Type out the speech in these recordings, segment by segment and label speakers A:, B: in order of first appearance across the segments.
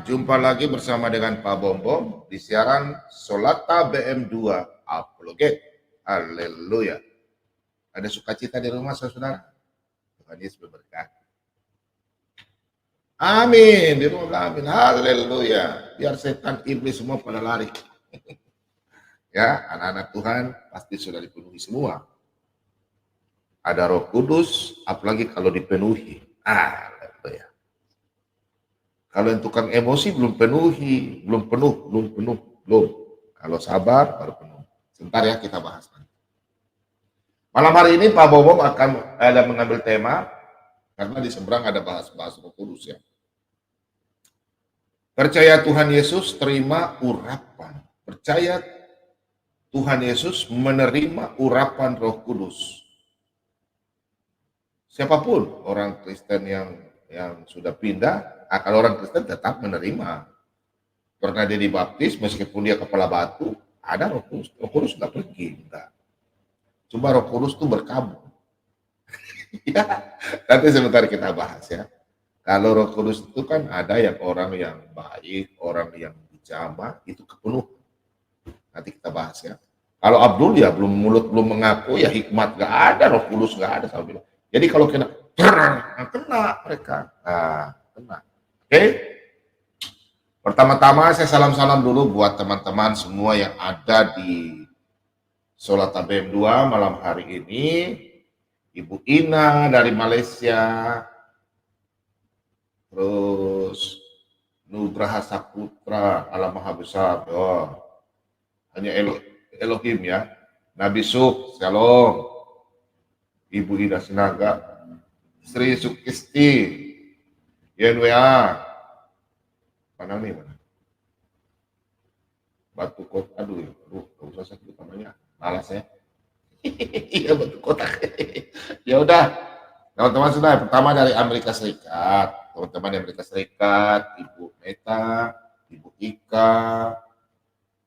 A: Jumpa lagi bersama dengan Pak Bombom di siaran Solata BM2 Apologet. Haleluya. Ada sukacita di rumah saudara? Tuhan Yesus berberkati. Amin. Di rumah amin. Haleluya. Biar setan iblis semua pada lari. Ya, anak-anak Tuhan pasti sudah dipenuhi semua. Ada Roh Kudus, apalagi kalau dipenuhi. Haleluya. Kalau yang tukang emosi belum penuh. Kalau sabar baru penuh. Sebentar ya, kita bahas nanti. Malam hari ini Pak Bobom akan mengambil tema, karena di seberang ada bahas-bahas Roh Kudus ya. Percaya Tuhan Yesus, terima urapan. Percaya Tuhan Yesus, menerima urapan Roh Kudus. Siapapun orang Kristen yang sudah pindah, kalau orang Kristen tetap menerima. Karena dia dibaptis, meskipun dia kepala batu, ada Roh Kudus. Roh Kudus nggak pergi, enggak. Cuma Roh Kudus itu berkabung. Ya, nanti sebentar kita bahas ya. Kalau Roh Kudus itu kan ada yang orang yang baik, orang yang bijak, itu kepenuh. Nanti kita bahas ya. Kalau Abdul ya belum mengaku ya, hikmat nggak ada, Roh Kudus nggak ada sama bilang. Jadi kalau kena mereka, kena. Oke? Pertama-tama saya salam-salam dulu buat teman-teman semua yang ada di Solata BM2 malam hari ini. Ibu Ina dari Malaysia, terus Nugraha Saputra, Alam Maha Besar, hanya Elohim ya. Nabi Suk, Shalom. Ibu Ida Sinaga, Sri Sukisti, YNWA, mana nih mana? Batu Kota, aduh, gak usah sebut namanya, malas ya. Iya Batu Kota. Ya udah, teman-teman sudah. Pertama dari Amerika Serikat, teman-teman dari Amerika Serikat, Ibu Meta, Ibu Ika,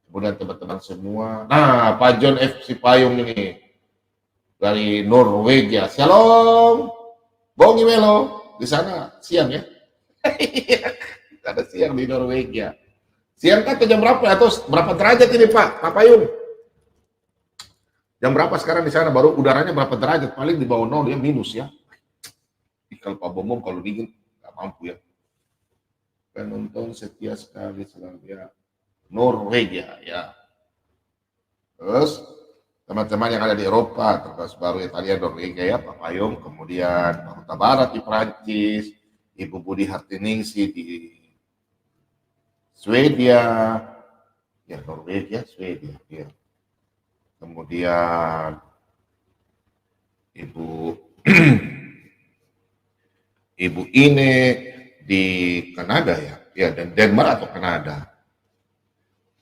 A: kemudian teman-teman semua. Nah, Pak John F. Sipayung ini dari Norwegia. Shalom, Bongi Melo. Di sana siang ya. Ada siang di Norwegia. Siang kan jam berapa atau berapa derajat ini Pak Payung? Jam berapa sekarang di sana? Baru udaranya berapa derajat? Paling di bawah 0 ya, minus ya. Kalau Pak Bomom kalau dingin nggak mampu ya. Penonton setia sekali selalu ya. Norwegia ya. Terus teman-teman yang ada di Eropa, terus baru Italia, Norwegia ya, Pak Payung, kemudian Pak Huta Barat di Prancis, Ibu Budi Hartiningsi di Swedia, ya Norwegia, Swedia, ya. Kemudian Ibu Ibu Ine di Kanada ya, dan Denmark atau Kanada.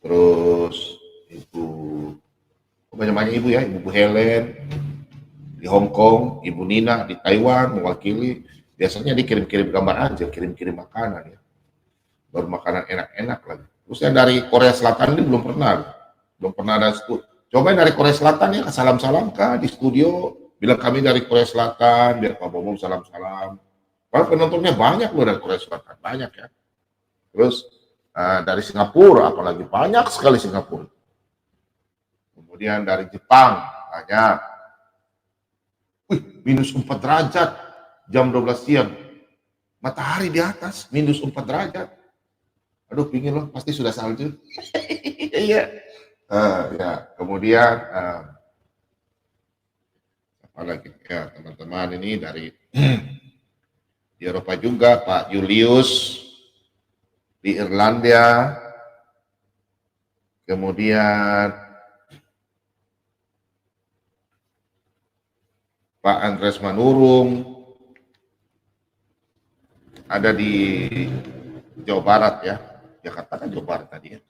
A: Terus Ibu banyak Ibu ya, Ibu Helen di Hong Kong, Ibu Nina di Taiwan mewakili. Biasanya dikirim-kirim gambar aja, kirim-kirim makanan ya. Baru makanan enak-enak lagi. Terus yang dari Korea Selatan ini belum pernah ada studio. Coba dari Korea Selatan ya, salam-salam kah di studio, bilang kami dari Korea Selatan, biar Pak Bomom salam-salam. Kalau penontonnya banyak loh dari Korea Selatan, banyak ya. Terus dari Singapura, apalagi banyak sekali Singapura. Kemudian dari Jepang, banyak. Wih, minus 4 derajat, jam 12 siang. Matahari di atas, minus 4 derajat. Aduh, pingin loh, pasti sudah salju. Iya. Ya, kemudian apa lagi ya teman-teman ini dari di Eropa juga, Pak Julius di Irlandia, kemudian Pak Andres Manurung ada di Jawa Barat ya, Jakarta kan Jawa Barat tadi ya,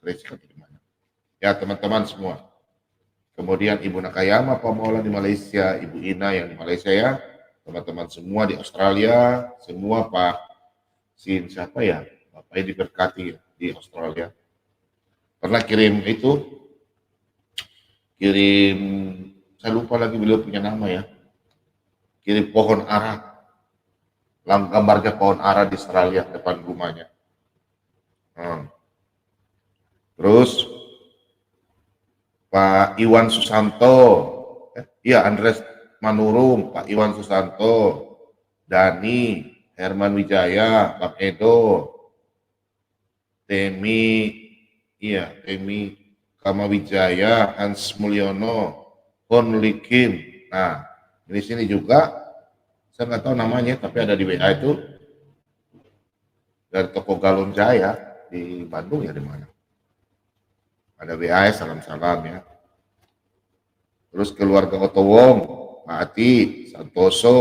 A: ya teman-teman semua. Kemudian Ibu Nakayama Pak Maula di Malaysia, Ibu Ina yang di Malaysia ya, teman-teman semua di Australia, semua Pak Sin siapa ya, Bapak diberkati di Australia. Pernah kirim saya lupa lagi beliau punya nama ya, kirim pohon ara, gambarnya pohon ara di Australia depan rumahnya. Terus Pak Iwan Susanto, iya Andres Manurung, Pak Iwan Susanto, Dani, Herman Wijaya, Bang Edo, Temi, iya Temi Kamawijaya, Hans Mulyono, Hon Likim. Nah, di sini juga saya nggak tahu namanya, tapi ada di WA itu dari toko Galon Jaya di Bandung ya, di mana? Ada WA, salam-salam ya. Terus keluarga Oto Wong, Pak Ati, Santoso,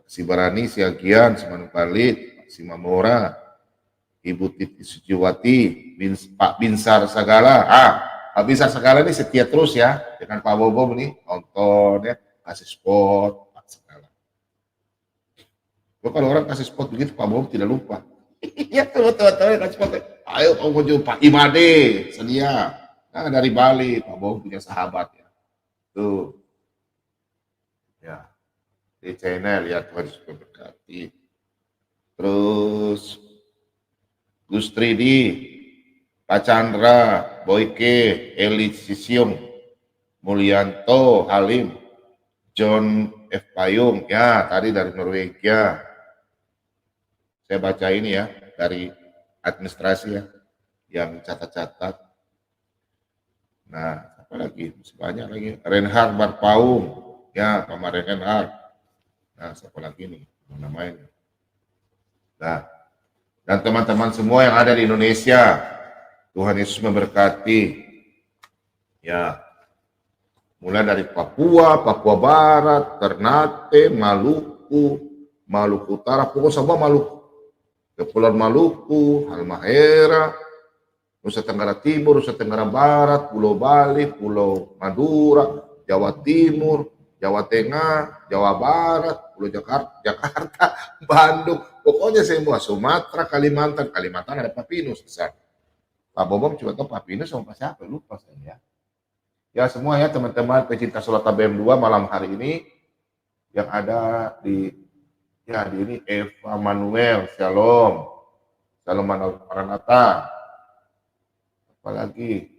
A: Si Barani, Si Agian, Si Manupalit, Si Mamora, Ibu Titi Suciwati, Pak Binsar Sagala. Pak Binsar Sagala ini setia terus ya dengan Pak Bobo nih, nonton ya, kasih spot, Pak Sagala. Kalau orang kasih spot begitu, Pak Bobo tidak lupa. Iya tuh, kasih spot. Ayo Pak Bobo, Pak Imade, sedia. Nah dari Bali, Pak Bobo punya sahabat ya. Tuh, ya di channel ya, Tuhan Yesus memberkati. Terus Gus Tridi, Pak Chandra, Boyke, Eli Sisyong, Mulyanto, Halim, John F. Payung, ya tadi dari Norwegia. Saya baca ini ya, dari administrasi ya, yang catat-catat. Nah, apa lagi? Banyak lagi. Reinhard Barpaung, ya kemarin Reinhard. Nah, siapa lagi nih namanya? Nah, dan teman-teman semua yang ada di Indonesia, Tuhan Yesus memberkati. Ya, mulai dari Papua, Papua Barat, Ternate, Maluku, Maluku Utara, pokoknya semua Maluku. Kepulauan Maluku, Halmahera, Nusa Tenggara Timur, Nusa Tenggara Barat, Pulau Bali, Pulau Madura, Jawa Timur, Jawa Tengah, Jawa Barat, Pulau Jakarta, Bandung, pokoknya semua, Sumatera, Kalimantan ada Papinus besar. Pak Bobom cuma tahu Papinus sama siapa, lupa saya. Ya semua ya teman-teman pecinta Sholat ABM 2 malam hari ini yang ada di ini Eva Manuel, Shalom Maranatha, apalagi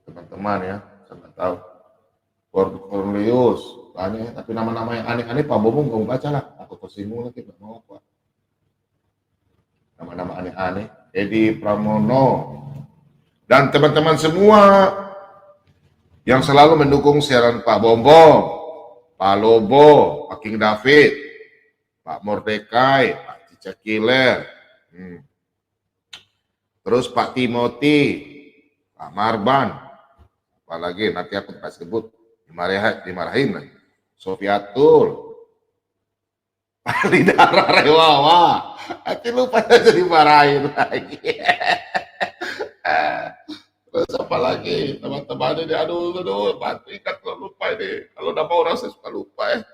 A: teman-teman ya, saya nggak tahu. Cornelius, banyak tapi nama-nama yang aneh-aneh Pak Bobo nggak baca lah, aku tersinggung lagi, nggak mau apa. Nama-nama aneh-aneh, Edi Pramono, dan teman-teman semua yang selalu mendukung siaran Pak Bombong, Pak Lobo, Pak King David, Pak Mordekai, Pak Cica Killer, terus Pak Timothy, Pak Marban, apalagi nanti aku tak sebut, dimarahin lagi. Sofiatul, Pak Lidara Rewawa, aku lupa aja dimarahin lagi. Terus apa lagi teman-teman ini, aduh, Pak Tingkat kalau lupa ini, kalau nama orang saya suka lupa ya.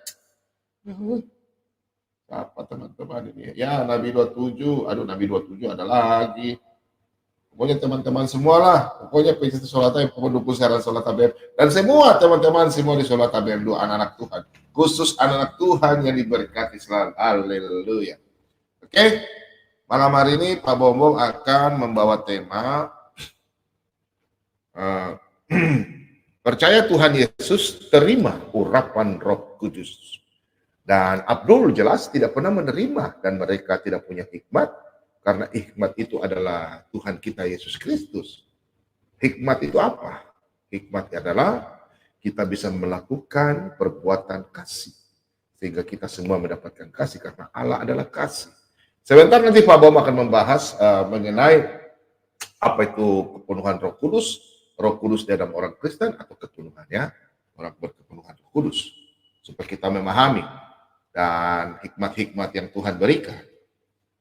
A: Apa teman-teman ini? Ya Nabi 27, aduh Nabi 27 ada lagi. Pokoknya teman-teman semua lah, pokoknya pecinta sholat ABM, pendukung siaran sholat ABM, dan semua teman-teman semua di sholat ABM 2 anak-anak Tuhan, khusus anak-anak Tuhan yang diberkati selalu, haleluya. Oke, malam hari ini Pak Bombong akan membawa tema percaya Tuhan Yesus, terima urapan Roh Kudus. Dan Abdul jelas tidak pernah menerima dan mereka tidak punya hikmat, karena hikmat itu adalah Tuhan kita Yesus Kristus. Hikmat itu apa? Hikmat adalah kita bisa melakukan perbuatan kasih, sehingga kita semua mendapatkan kasih, karena Allah adalah kasih. Sebentar nanti Pak Bom akan membahas mengenai apa itu kepenuhan Roh Kudus di dalam orang Kristen, atau kepenuhannya orang berkepenuhan Roh Kudus, supaya kita memahami dan hikmat-hikmat yang Tuhan berikan.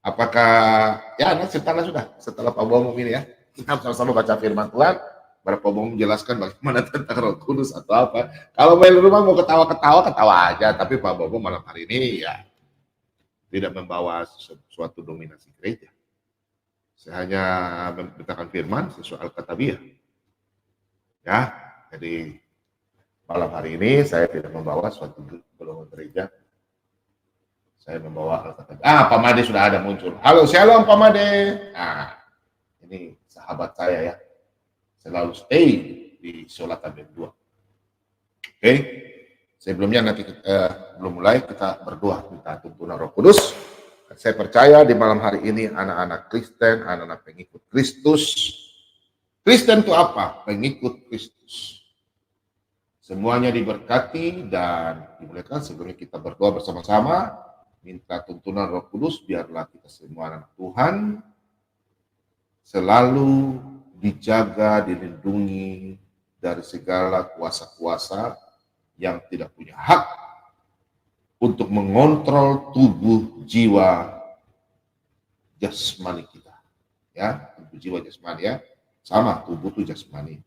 A: Apakah ya setelah Pak Bom ini ya, kita sama-sama baca firman Tuhan, Pak Bom menjelaskan bagaimana tentang Roh Kudus atau apa. Kalau main rumah mau ketawa aja, tapi Pak Bom malam hari ini ya tidak membawa suatu dominasi gereja. Saya hanya memberitakan firman sesuai Alkitabiah. Ya, jadi Malam hari ini saya tidak membawa suatu golongan gereja. Saya membawa Alkitab. Pak Made sudah ada muncul. Halo, shalom Pak Made. Ini sahabat saya ya. Selalu stay di Sholat Tabib 2. Oke. Sebelumnya nanti belum mulai kita berdoa minta tuntunan Roh Kudus. Saya percaya di malam hari ini anak-anak Kristen, anak-anak pengikut Kristus. Kristen itu apa? Pengikut Kristus. Semuanya diberkati dan dimuliakan. Sebelumnya kita berdoa bersama-sama, minta tuntunan Roh Kudus, biarlah kita semua anak Tuhan selalu dijaga, dilindungi dari segala kuasa-kuasa yang tidak punya hak untuk mengontrol tubuh, jiwa, jasmani kita. Ya, tubuh, jiwa, jasmani ya. Sama, tubuh itu jasmani.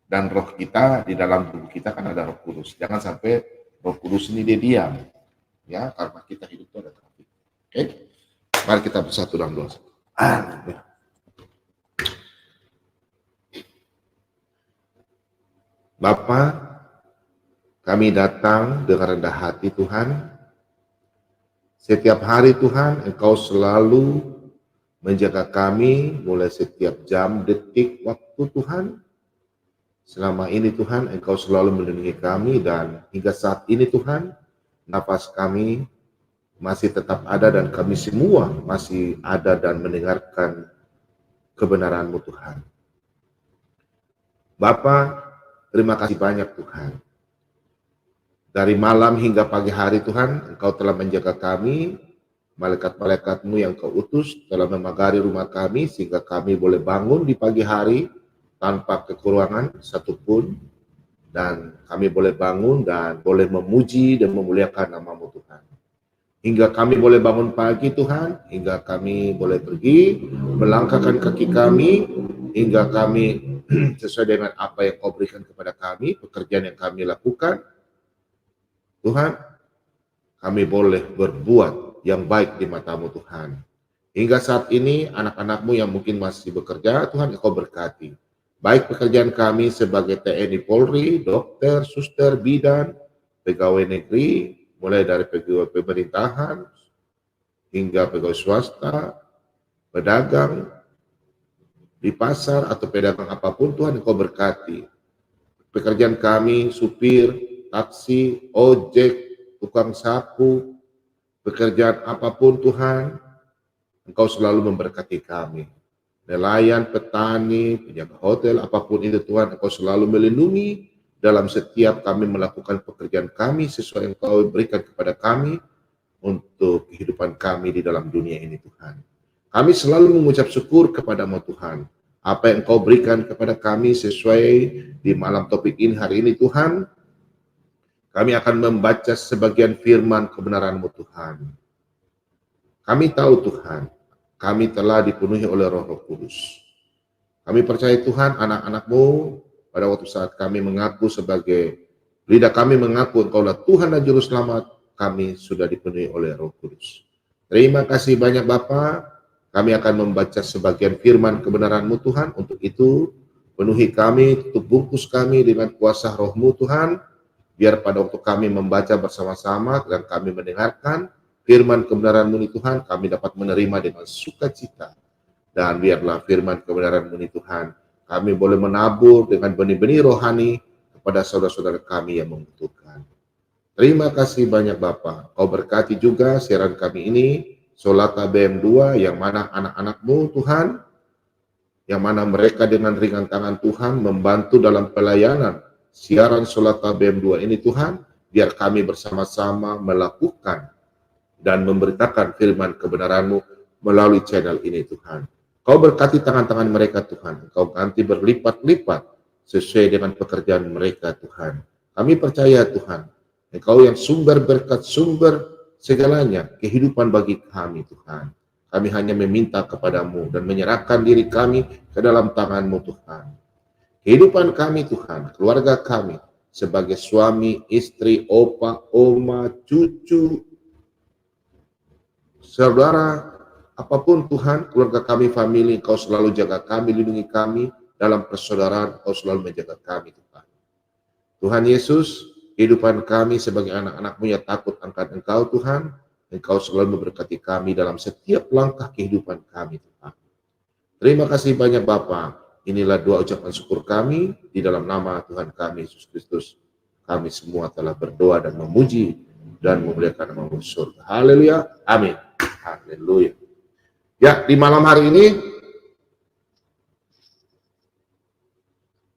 A: Dan roh kita, di dalam tubuh kita kan ada Roh Kudus. Jangan sampai Roh Kudus ini dia diam. Ya, karena kita hidup itu ada trafik. Oke? Mari kita bersatu dalam doa. Bapa, kami datang dengan rendah hati Tuhan. Setiap hari Tuhan, Engkau selalu menjaga kami mulai setiap jam, detik, waktu Tuhan. Selama ini Tuhan, Engkau selalu melindungi kami dan hingga saat ini Tuhan, nafas kami masih tetap ada dan kami semua masih ada dan mendengarkan kebenaran-Mu Tuhan. Bapa, terima kasih banyak Tuhan. Dari malam hingga pagi hari Tuhan, Engkau telah menjaga kami, malaikat-malaikat-Mu yang Kau utus telah memagari rumah kami sehingga kami boleh bangun di pagi hari tanpa kekurangan satupun, dan kami boleh bangun dan boleh memuji dan memuliakan nama-Mu Tuhan. Hingga kami boleh bangun pagi Tuhan, hingga kami boleh pergi, melangkahkan kaki kami, hingga kami sesuai dengan apa yang Kau berikan kepada kami, pekerjaan yang kami lakukan. Tuhan, kami boleh berbuat yang baik di mata-Mu Tuhan. Hingga saat ini anak-anak-Mu yang mungkin masih bekerja, Tuhan Engkau berkati. Baik pekerjaan kami sebagai TNI Polri, dokter, suster, bidan, pegawai negeri, mulai dari pegawai pemerintahan, hingga pegawai swasta, pedagang, di pasar atau pedagang apapun Tuhan Engkau berkati. Pekerjaan kami, supir, taksi, ojek, tukang sapu, pekerjaan apapun Tuhan, Engkau selalu memberkati kami. Nelayan, petani, penjaga hotel, apapun itu Tuhan, Engkau selalu melindungi dalam setiap kami melakukan pekerjaan kami sesuai yang Engkau berikan kepada kami untuk kehidupan kami di dalam dunia ini Tuhan. Kami selalu mengucap syukur kepada-Mu Tuhan. Apa yang Engkau berikan kepada kami sesuai di malam topik ini hari ini Tuhan, kami akan membaca sebagian firman kebenaran-Mu Tuhan. Kami tahu Tuhan, kami telah dipenuhi oleh Roh Kudus. Kami percaya Tuhan, anak-anak-Mu pada waktu saat kami mengaku sebagai lidah kami mengaku Engkaulah Tuhan dan Juru Selamat, kami sudah dipenuhi oleh Roh Kudus. Terima kasih banyak Bapa. Kami akan membaca sebagian firman kebenaran-Mu Tuhan. Untuk itu, penuhi kami, tutup bungkus kami dengan kuasa Roh-Mu Tuhan. Biar pada waktu kami membaca bersama-sama dan kami mendengarkan firman kebenaran-Mu Tuhan, kami dapat menerima dengan sukacita. Dan biarlah firman kebenaran-Mu Tuhan, kami boleh menabur dengan benih-benih rohani kepada saudara-saudara kami yang membutuhkan. Terima kasih banyak Bapa. Kau berkati juga siaran kami ini, Solata BM2, yang mana anak-anak-Mu Tuhan, yang mana mereka dengan ringan tangan Tuhan membantu dalam pelayanan siaran Solata BM2 ini Tuhan, biar kami bersama-sama melakukan dan memberitakan firman kebenaran-Mu melalui channel ini Tuhan. Kau berkati tangan-tangan mereka Tuhan, Kau ganti berlipat-lipat sesuai dengan pekerjaan mereka Tuhan. Kami percaya Tuhan, Engkau yang sumber berkat, sumber segalanya, kehidupan bagi kami Tuhan. Kami hanya meminta kepada-Mu dan menyerahkan diri kami ke dalam tangan-Mu Tuhan. Kehidupan kami Tuhan, keluarga kami, sebagai suami, istri, opa, oma, cucu, saudara, apapun Tuhan, keluarga kami, famili, Engkau selalu jaga kami, lindungi kami, dalam persaudaraan Engkau selalu menjaga kami Tuhan. Tuhan Yesus, kehidupan kami sebagai anak-anak-Mu yang takut akan Engkau Tuhan, Engkau selalu memberkati kami dalam setiap langkah kehidupan kami Tuhan. Terima kasih banyak Bapa. Inilah doa ucapan syukur kami di dalam nama Tuhan kami Yesus Kristus. Kami semua telah berdoa dan memuji dan memuliakan nama-Mu surga. Haleluya. Amin. Haleluya. Ya, di malam hari ini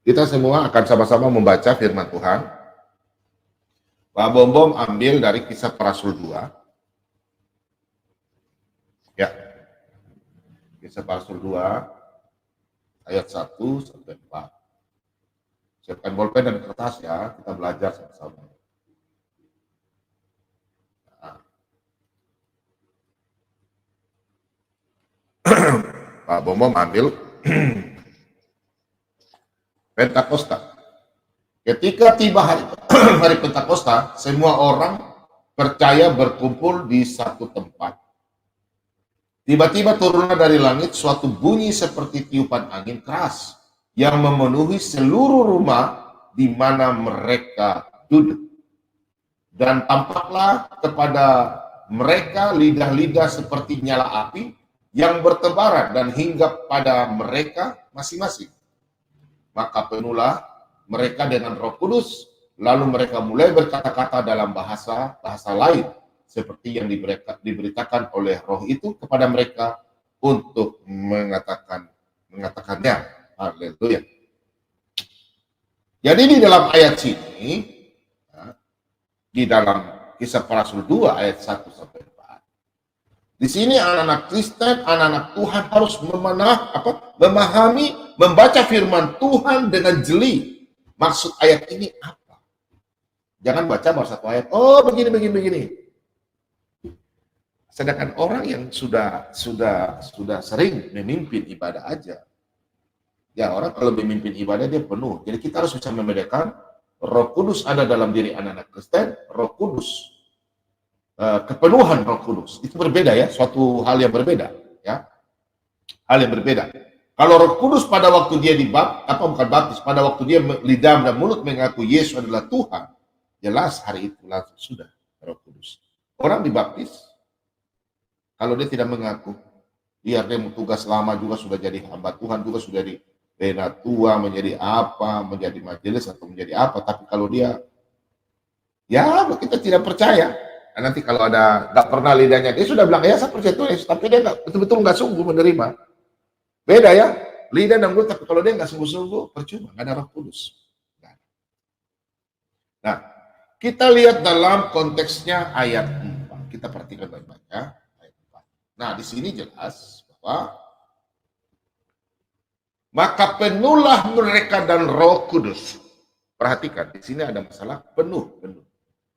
A: kita semua akan sama-sama membaca firman Tuhan. Pak Bom ambil dari Kisah Para Rasul 2. Ya. Kisah Para Rasul 2 ayat 1 sampai 4. Siapkan bolpen dan kertas ya, kita belajar sama-sama. Nah. Pak Bom ambil Pentakosta. Ketika tiba hari Pentakosta, semua orang percaya berkumpul di satu tempat. Tiba-tiba turunlah dari langit suatu bunyi seperti tiupan angin keras yang memenuhi seluruh rumah di mana mereka duduk. Dan tampaklah kepada mereka lidah-lidah seperti nyala api yang bertebaran dan hinggap pada mereka masing-masing. Maka penuhlah mereka dengan Roh Kudus, lalu mereka mulai berkata-kata dalam bahasa lain, seperti yang diberitakan oleh Roh itu kepada mereka untuk mengatakannya. Haleluya. Jadi di dalam ayat sini, di dalam Kisah Para Rasul 2 ayat 1 sampai 4, di sini anak-anak Kristen, anak-anak Tuhan harus memahami, membaca firman Tuhan dengan jeli. Maksud ayat ini apa? Jangan baca baru satu ayat, oh begini. Sedangkan orang yang sudah sering memimpin ibadah aja, ya orang kalau memimpin ibadah dia penuh. Jadi kita harus bisa membedakan Roh Kudus ada dalam diri anak-anak Kristen, Roh Kudus, kepenuhan Roh Kudus itu berbeda ya, suatu hal yang berbeda ya, hal yang berbeda. Kalau Roh Kudus pada waktu dia bukan baptis, pada waktu dia lidah dan mulut mengaku Yesus adalah Tuhan, jelas hari itu langsung sudah Roh Kudus. Orang dibaptis, kalau dia tidak mengaku, biar dia tugas lama juga sudah jadi hamba Tuhan, juga sudah di penatua, menjadi apa, menjadi majelis atau menjadi apa, tapi kalau dia, ya kita tidak percaya. Nah, nanti kalau ada nggak pernah lidahnya, dia sudah bilang ya saya percaya Tuhan Yesus, tapi dia betul-betul nggak sungguh menerima. Beda ya, lidah dan mulut, tapi kalau dia nggak sungguh-sungguh, percuma, nggak ada Roh Kudus. Nah, kita lihat dalam konteksnya ayat 4, kita perhatikan baik-baik ya. Nah, di sini jelas bahwa maka penuhlah mereka dan Roh Kudus. Perhatikan, di sini ada masalah penuh.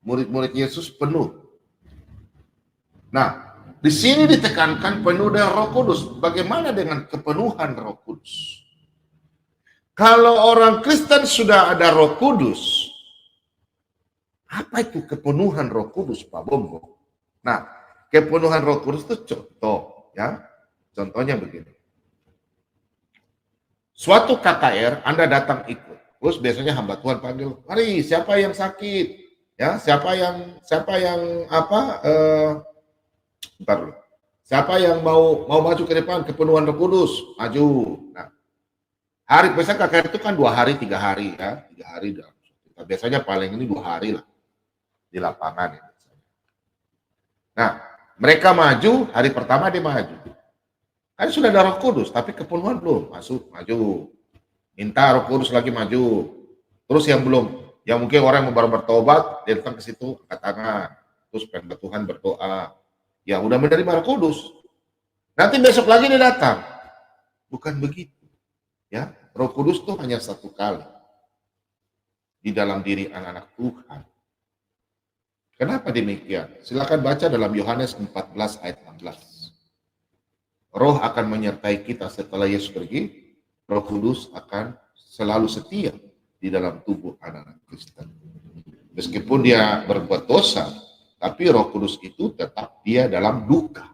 A: Murid-murid Yesus penuh. Nah, di sini ditekankan penuh dengan Roh Kudus. Bagaimana dengan kepenuhan Roh Kudus? Kalau orang Kristen sudah ada Roh Kudus, apa itu kepenuhan Roh Kudus, Pak Bombo? Nah, kepenuhan Roh Kudus itu contoh, ya. Contohnya begini. Suatu KKR, Anda datang ikut. Terus biasanya hamba Tuhan panggil, mari siapa yang sakit? Ya, siapa yang siapa yang mau maju ke depan kepenuhan Roh Kudus, maju. Nah, hari biasanya KKR itu kan 2 hari, 3 hari ya, 3 hari. Biasanya paling ini 2 hari lah di lapangan ya. Nah, mereka maju, hari pertama dia maju. Kan sudah ada Roh Kudus, tapi kepenuhan belum, maju. Minta Roh Kudus lagi maju. Terus yang belum, yang mungkin orang yang baru bertobat, dia datang ke situ, angkat tangan. Terus pengen Tuhan berdoa. Ya udah menerima Roh Kudus. Nanti besok lagi dia datang. Bukan begitu. Ya, Roh Kudus itu hanya 1 kali di dalam diri anak-anak Tuhan. Kenapa demikian? Silakan baca dalam Yohanes 14 ayat 16. Roh akan menyertai kita setelah Yesus pergi. Roh Kudus akan selalu setia di dalam tubuh anak-anak Kristen. Meskipun dia berbuat dosa, tapi Roh Kudus itu tetap dia dalam duka.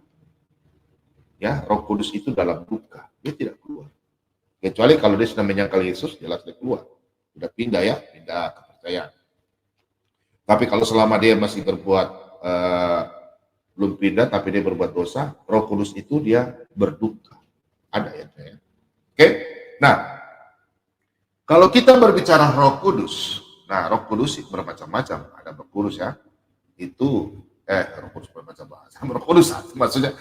A: Ya, Roh Kudus itu dalam duka. Dia tidak keluar. Kecuali kalau dia sudah menyangkal Yesus, jelas dia keluar. Sudah pindah ya, pindah ke kepercayaan. Tapi kalau selama dia masih berbuat belum pindah tapi dia berbuat dosa, Roh Kudus itu dia berduka. Ada ya. Oke. Nah, kalau kita berbicara Roh Kudus, nah Roh Kudus bermacam-macam. Ada Roh Kudus ya. Itu Roh Kudus bermacam-macam. Roh Kudus maksudnya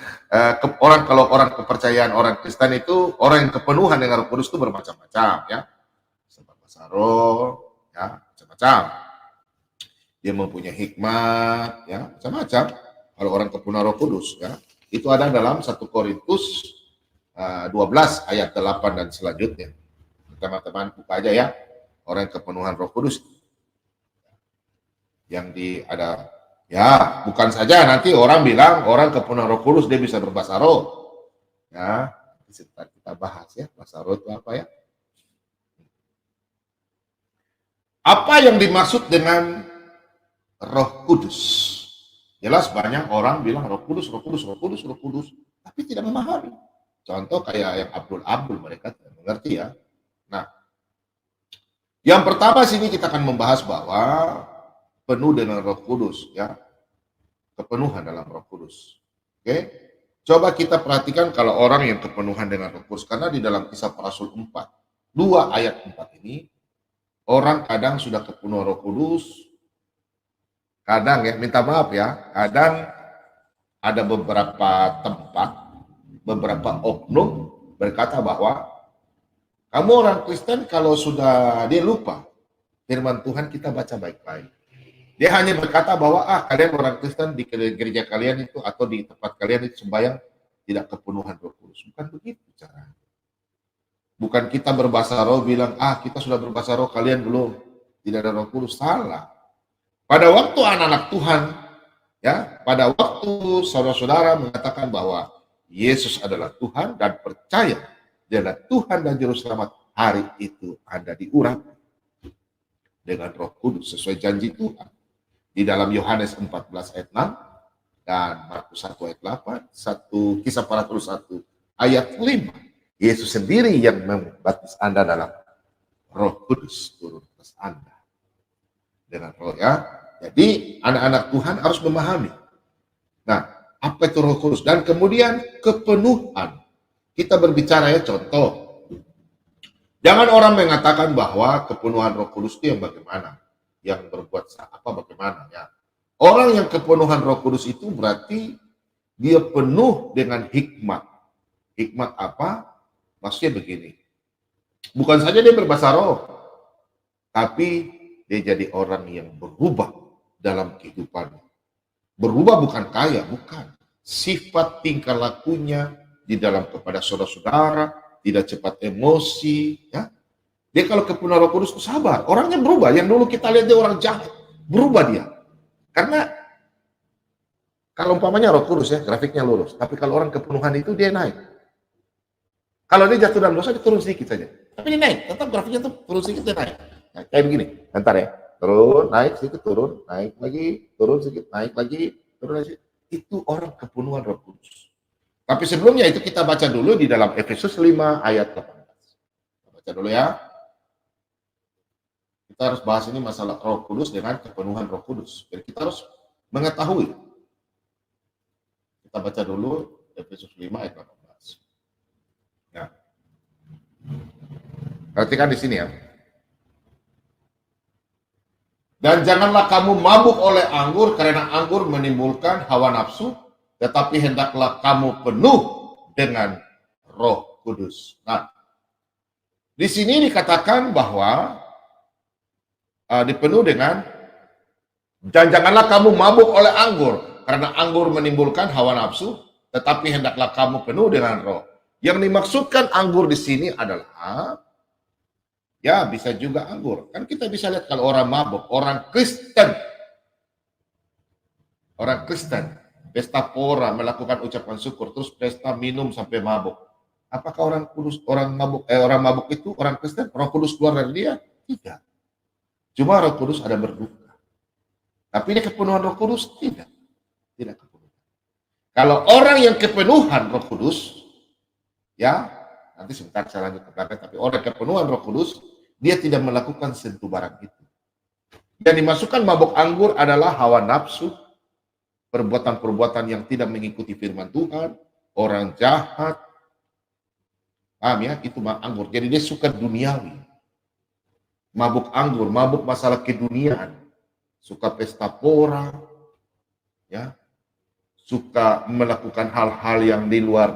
A: kalau orang kepercayaan orang Kristen itu orang yang kepenuhan dengan Roh Kudus itu bermacam-macam ya. Bahasa roh ya, macam-macam. Dia mempunyai hikmat, ya macam-macam. Kalau orang kepenuhan Roh Kudus, ya itu ada dalam 1 Korintus 12 ayat 8 dan selanjutnya. Teman-teman buka aja ya, orang kepenuhan Roh Kudus. Yang ada, ya bukan saja nanti orang bilang orang kepenuhan Roh Kudus dia bisa berbahasa roh. Ya, kita bahas ya bahasa roh itu apa ya? Apa yang dimaksud dengan Roh Kudus? Jelas banyak orang bilang Roh Kudus, Roh Kudus, Roh Kudus, Roh Kudus, tapi tidak memahami. Contoh kayak yang Abdul mereka tidak mengerti ya. Nah, yang pertama sini kita akan membahas bahwa penuh dengan Roh Kudus ya, kepenuhan dalam Roh Kudus. Oke, coba kita perhatikan kalau orang yang kepenuhan dengan Roh Kudus, karena di dalam Kisah Para Rasul 4, 2 ayat 4 ini, orang kadang sudah kepenuhan Roh Kudus. Kadang ya, minta maaf ya, kadang ada beberapa tempat, beberapa oknum berkata bahwa kamu orang Kristen kalau sudah dia lupa firman Tuhan kita baca baik-baik. Dia hanya berkata bahwa kalian orang Kristen di gereja kalian itu atau di tempat kalian itu sembahyang tidak kepenuhan Roh Kudus. Bukan begitu caranya. Bukan kita berbahasa roh bilang kita sudah berbahasa roh, kalian belum, tidak ada Roh Kudus. Salah. Pada waktu anak-anak Tuhan, ya, pada waktu saudara-saudara mengatakan bahwa Yesus adalah Tuhan dan percaya Dia adalah Tuhan dan Juru Selamat, hari itu Anda diurapi dengan Roh Kudus sesuai janji Tuhan. Di dalam Yohanes 14 ayat 6 dan Markus 1 ayat 8, Kisah Para Rasul 1 ayat 5. Yesus sendiri yang membaptis Anda dalam Roh Kudus turun atas Anda. Dengan roh ya. Jadi anak-anak Tuhan harus memahami. Nah, apa itu Roh Kudus? Dan kemudian kepenuhan. Kita berbicara ya contoh. Jangan orang mengatakan bahwa kepenuhan Roh Kudus itu yang bagaimana? Yang berbuat apa bagaimana ya? Orang yang kepenuhan Roh Kudus itu berarti dia penuh dengan hikmat. Hikmat apa? Maksudnya begini. Bukan saja dia berbahasa roh, tapi dia jadi orang yang berubah dalam kehidupannya. Berubah bukan kaya, bukan. Sifat tingkah lakunya di dalam kepada saudara-saudara, tidak cepat emosi. Ya. Dia kalau kepenuhan Roh Kudus itu sabar. Orangnya berubah. Yang dulu kita lihat dia orang jahat, berubah dia. Karena kalau umpamanya Roh Kudus ya, grafiknya lurus. Tapi kalau orang kepenuhan itu dia naik. Kalau dia jatuh dalam dosa, dia turun sedikit saja. Tapi dia naik, tetap grafiknya tuh turun sedikit, dia naik. Nah, kayak begini, bentar ya, turun, naik sedikit, turun, naik lagi, turun sedikit, naik lagi, turun lagi. Itu orang kepenuhan Roh Kudus. Tapi sebelumnya itu kita baca dulu di dalam Efesus 5 ayat 18. Kita baca dulu ya. Kita harus bahas ini masalah Roh Kudus dengan kepenuhan Roh Kudus. Jadi kita harus mengetahui. Kita baca dulu Efesus 5 ayat 18. Ya. Perhatikan di sini ya. Dan janganlah kamu mabuk oleh anggur, karena anggur menimbulkan hawa nafsu, tetapi hendaklah kamu penuh dengan Roh Kudus. Nah, di sini dikatakan bahwa dipenuh dengan, dan janganlah kamu mabuk oleh anggur, karena anggur menimbulkan hawa nafsu, tetapi hendaklah kamu penuh dengan Roh. Yang dimaksudkan anggur di sini adalah ya bisa juga anggur. Kan kita bisa lihat kalau orang mabuk, orang Kristen, pesta pora, melakukan ucapan syukur, terus pesta minum sampai mabuk. Apakah orang mabuk itu orang Kristen? Roh Kudus keluar dari dia? Tidak. Cuma Roh Kudus ada berduka. Tapi ini kepenuhan Roh Kudus? Tidak. Tidak kepenuhan. Kalau orang yang kepenuhan Roh Kudus, ya, nanti sebentar saya lanjut ke belakang, tapi orang kepenuhan Roh Kudus, dia tidak melakukan sentuh barang itu. Yang dimasukkan mabuk anggur adalah hawa nafsu, perbuatan-perbuatan yang tidak mengikuti firman Tuhan, orang jahat. Paham ya? Itu anggur. Jadi dia suka duniawi. Mabuk anggur, mabuk masalah keduniaan. Suka pesta pora, ya, suka melakukan hal-hal yang di luar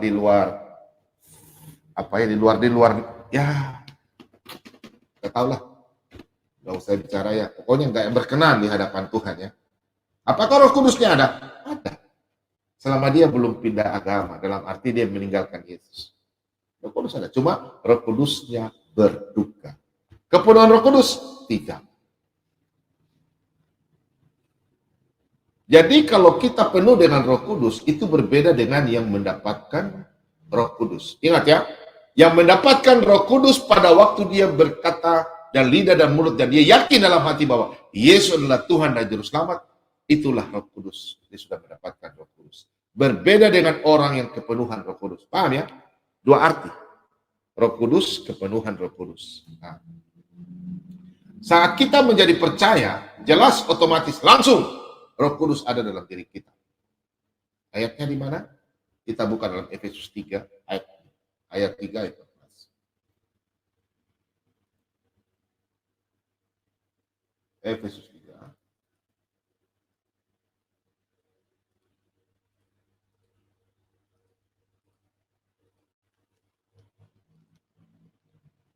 A: apa ya, di luar ya, nggak tahu lah, nggak usah bicara ya, pokoknya nggak berkenan di hadapan Tuhan ya. Apakah Roh Kudusnya ada? Ada, selama dia belum pindah agama, dalam arti dia meninggalkan Yesus. Roh Kudus ada, cuma Roh Kudusnya berduka. Kepenuhan Roh Kudus 3. Jadi kalau kita penuh dengan Roh Kudus, itu berbeda dengan yang mendapatkan Roh Kudus. Ingat ya, yang mendapatkan Roh Kudus pada waktu dia berkata dan lidah dan mulut, dan dia yakin dalam hati bahwa Yesus adalah Tuhan dan Juru Selamat, itulah Roh Kudus. Dia sudah mendapatkan Roh Kudus. Berbeda dengan orang yang kepenuhan Roh Kudus. Paham ya? Dua arti. Roh Kudus, kepenuhan Roh Kudus. Nah, saat kita menjadi percaya, jelas otomatis langsung Roh Kudus ada dalam diri kita. Ayatnya di mana? Kita buka dalam Efesus 3 ayat 3 ayat 14. Efesus 3.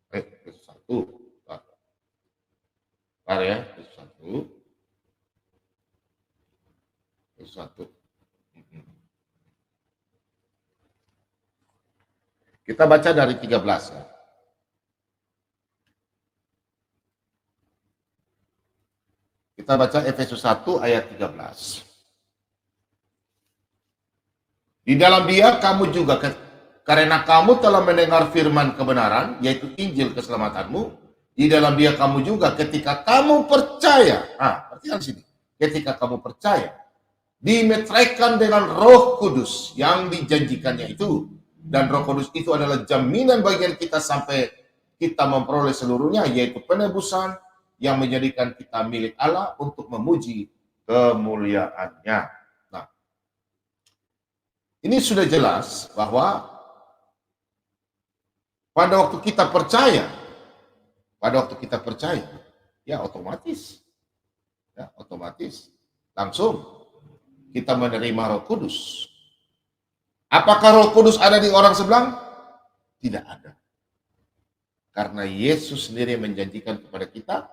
A: Efesus 1. Bentar ya, Efesus 1. Efesus 1. Kita baca dari 13 ya. Kita baca Efesus 1 ayat 13. Di dalam Dia kamu juga, karena kamu telah mendengar firman kebenaran, yaitu Injil keselamatanmu, di dalam Dia kamu juga ketika kamu percaya. Perhatikan sini. Ketika kamu percaya, dimeteraikan dengan Roh Kudus yang dijanjikannya itu. Dan Roh Kudus itu adalah jaminan bagian kita sampai kita memperoleh seluruhnya, yaitu penebusan yang menjadikan kita milik Allah untuk memuji kemuliaannya. Nah, ini sudah jelas bahwa pada waktu kita percaya, ya otomatis langsung kita menerima Roh Kudus. Apakah Roh Kudus ada di orang sebelah? Tidak ada. Karena Yesus sendiri menjanjikan kepada kita,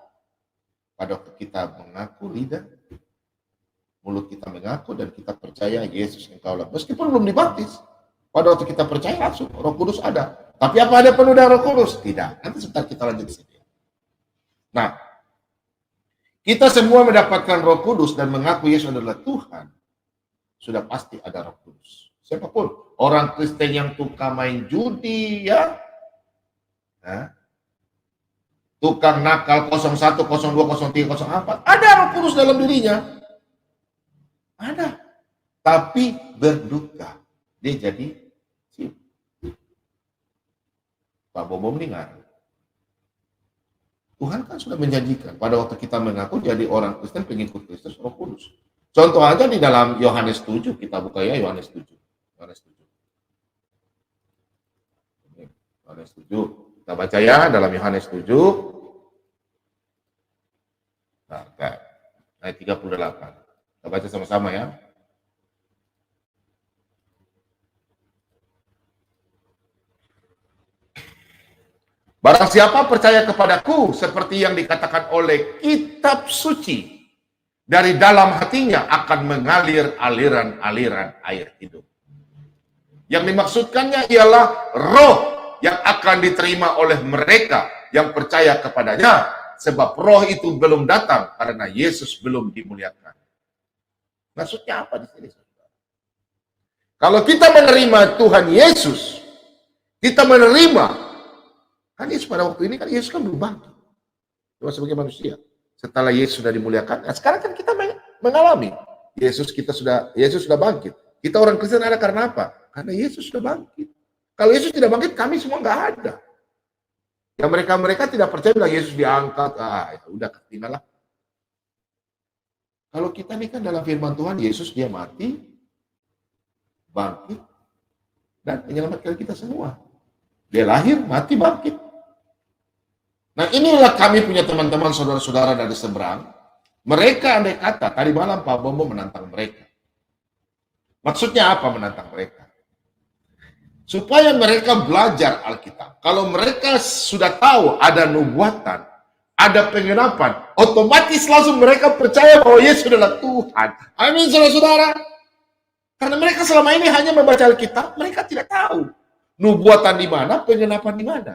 A: pada waktu kita mengaku lidah, mulut kita mengaku dan kita percaya Yesus engkaulah. Meskipun belum dibaptis, pada waktu kita percaya langsung Roh Kudus ada. Tapi apa ada penuh dengan Roh Kudus? Tidak. Nanti sebentar kita lanjut di sini. Nah, kita semua mendapatkan Roh Kudus dan mengaku Yesus adalah Tuhan. Sudah pasti ada Roh Kudus. Siapapun, orang Kristen yang tukang main judi ya, tukang nakal 01, 02, 03, 04, ada Roh Kudus dalam dirinya. Ada. Tapi berduka. Dia jadi Pak Bobo mendengar. Tuhan kan sudah menjanjikan pada waktu kita mengaku jadi orang Kristen, pengikut Kristus, Roh Kudus. Contoh aja di dalam Yohanes 7, kita buka ya Yohanes 7. Yohanes 7. Kita baca ya dalam Yohanes 7. Ayat 38. Kita baca sama-sama ya. Barang siapa percaya kepadaku, seperti yang dikatakan oleh kitab suci, dari dalam hatinya akan mengalir aliran-aliran air hidup. Yang dimaksudkannya ialah roh yang akan diterima oleh mereka yang percaya kepadanya, sebab roh itu belum datang karena Yesus belum dimuliakan. Maksudnya apa di sini? Kalau kita menerima Tuhan Yesus, kita menerima, kan Yesus pada waktu ini kan Yesus kan belum bangkit. Cuma sebagai manusia. Setelah Yesus sudah dimuliakan, nah sekarang kan kita mengalami Yesus sudah bangkit. Kita orang Kristen ada karena apa? Karena Yesus sudah bangkit. Kalau Yesus tidak bangkit, kami semua nggak ada. Yang mereka tidak percaya bilang Yesus diangkat, ya udah ketinggalan. Kalau kita ini kan dalam firman Tuhan, Yesus dia mati, bangkit, dan menyelamatkan kita semua. Dia lahir, mati, bangkit. Nah inilah kami punya teman-teman saudara-saudara dari seberang. Mereka andai kata, tadi malam Pak Bombo menantang mereka. Maksudnya apa menantang mereka? Supaya mereka belajar Alkitab. Kalau mereka sudah tahu ada nubuatan, ada pengenapan, otomatis langsung mereka percaya bahwa Yesus adalah Tuhan. Amin, saudara-saudara. Karena mereka selama ini hanya membaca Alkitab, mereka tidak tahu nubuatan di mana, pengenapan di mana.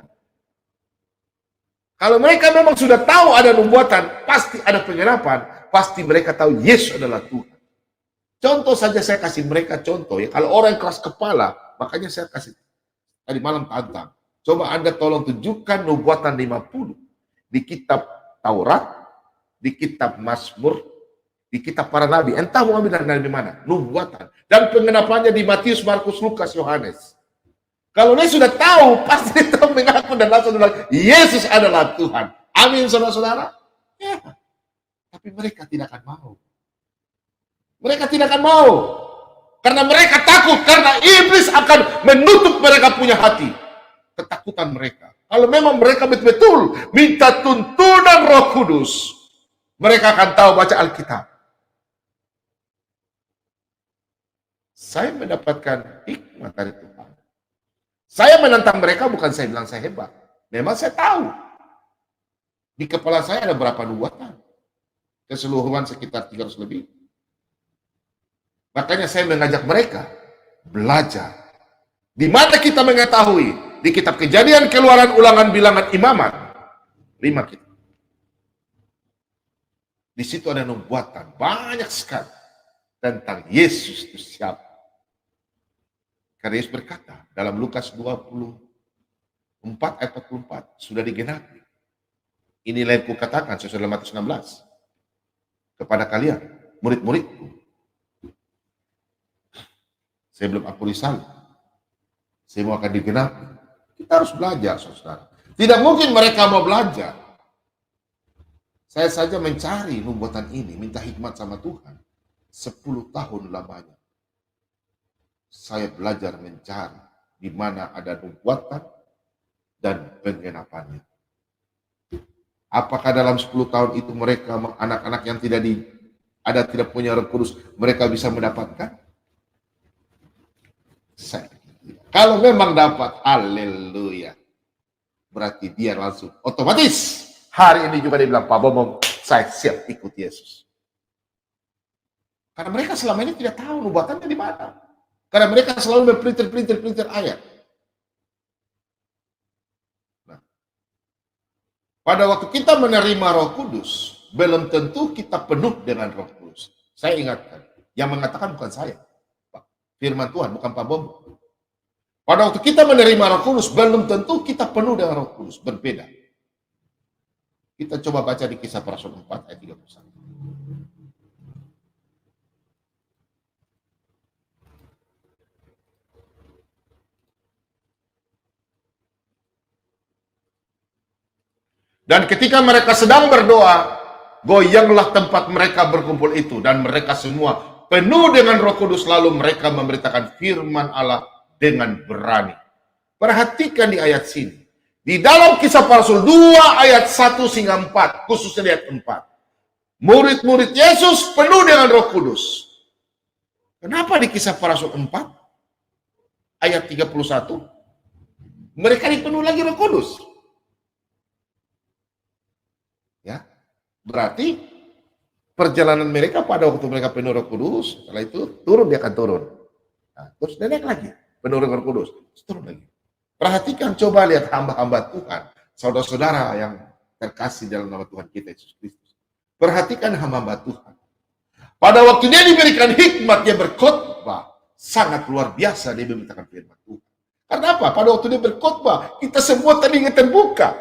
A: Kalau mereka memang sudah tahu ada nubuatan, pasti ada pengenapan, pasti mereka tahu Yesus adalah Tuhan. Contoh saja saya kasih mereka contoh ya. Kalau orang keras kepala, makanya saya kasih tadi malam tantang. Coba Anda tolong tunjukkan nubuatan 50 di kitab Taurat, di kitab Mazmur, di kitab para nabi. Entah mau ambil dari mana, nubuatan. Dan pengenapannya di Matius, Markus, Lukas, Yohanes. Kalau dia sudah tahu, pasti dia mengaku dan langsung bilang, Yesus adalah Tuhan. Amin, saudara-saudara. Ya. Tapi mereka tidak akan mau. Mereka tidak akan mau. Karena mereka takut, karena iblis akan menutup mereka punya hati. Ketakutan mereka. Kalau memang mereka betul-betul minta tuntunan Roh Kudus, mereka akan tahu baca Alkitab. Saya mendapatkan hikmat dari Tuhan. Saya menantang mereka bukan saya bilang saya hebat. Memang saya tahu. Di kepala saya ada berapa nubuatan. Keseluruhan sekitar 300 lebih. Makanya saya mengajak mereka belajar. Di mana kita mengetahui? Di kitab Kejadian, Keluaran, Ulangan, Bilangan, Imamat. 5 kitab. Di situ ada nubuatan banyak sekali tentang Yesus itu siapa. Karena Yesus berkata dalam Lukas 24 ayat 44, sudah digenapi. Inilah yang kukatakan sesuai dalam Matius 16 kepada kalian, murid-muridku. Saya belum aku disalib. Semua akan digenapi. Kita harus belajar, saudara. Tidak mungkin mereka mau belajar. Saya saja mencari nubuatan ini, minta hikmat sama Tuhan. 10 tahun lamanya. Saya belajar mencari di mana ada nubuatan dan pengenapannya. Apakah dalam 10 tahun itu mereka, anak-anak yang tidak punya Roh Kudus, mereka bisa mendapatkan? Kalau memang dapat, haleluya. Berarti dia langsung otomatis hari ini juga dia bilang, Pak Bomong, saya siap ikut Yesus. Karena mereka selama ini tidak tahu nubuatannya di mana. Karena mereka selalu berprinter ayat. Nah, pada waktu kita menerima Roh Kudus, belum tentu kita penuh dengan Roh Kudus. Saya ingatkan, yang mengatakan bukan saya, Pak. Firman Tuhan, bukan Pak Bombo. Pada waktu kita menerima Roh Kudus, belum tentu kita penuh dengan Roh Kudus. Berbeda. Kita coba baca di Kisah Para Rasul 4 ayat 31. Dan ketika mereka sedang berdoa, goyanglah tempat mereka berkumpul itu, dan mereka semua penuh dengan Roh Kudus, lalu mereka memberitakan firman Allah dengan berani. Perhatikan di ayat sini. Di dalam Kisah Para Rasul 2 ayat 1 hingga 4, khususnya di ayat 4. Murid-murid Yesus penuh dengan Roh Kudus. Kenapa di Kisah Para Rasul 4 ayat 31 mereka dipenuh lagi Roh Kudus? Ya, berarti perjalanan mereka pada waktu mereka penuh Roh Kudus, setelah itu turun, dia akan turun. Nah, terus dia naik lagi, penuh Roh Kudus, terus turun lagi. Perhatikan, coba lihat hamba-hamba Tuhan, saudara-saudara yang terkasih dalam nama Tuhan kita Yesus Kristus. Perhatikan hamba-hamba Tuhan. Pada waktu dia diberikan hikmat, dia berkhotbah, sangat luar biasa dia memberitakan firman Tuhan. Karena apa? Pada waktu dia berkhotbah, kita semua telinga terbuka,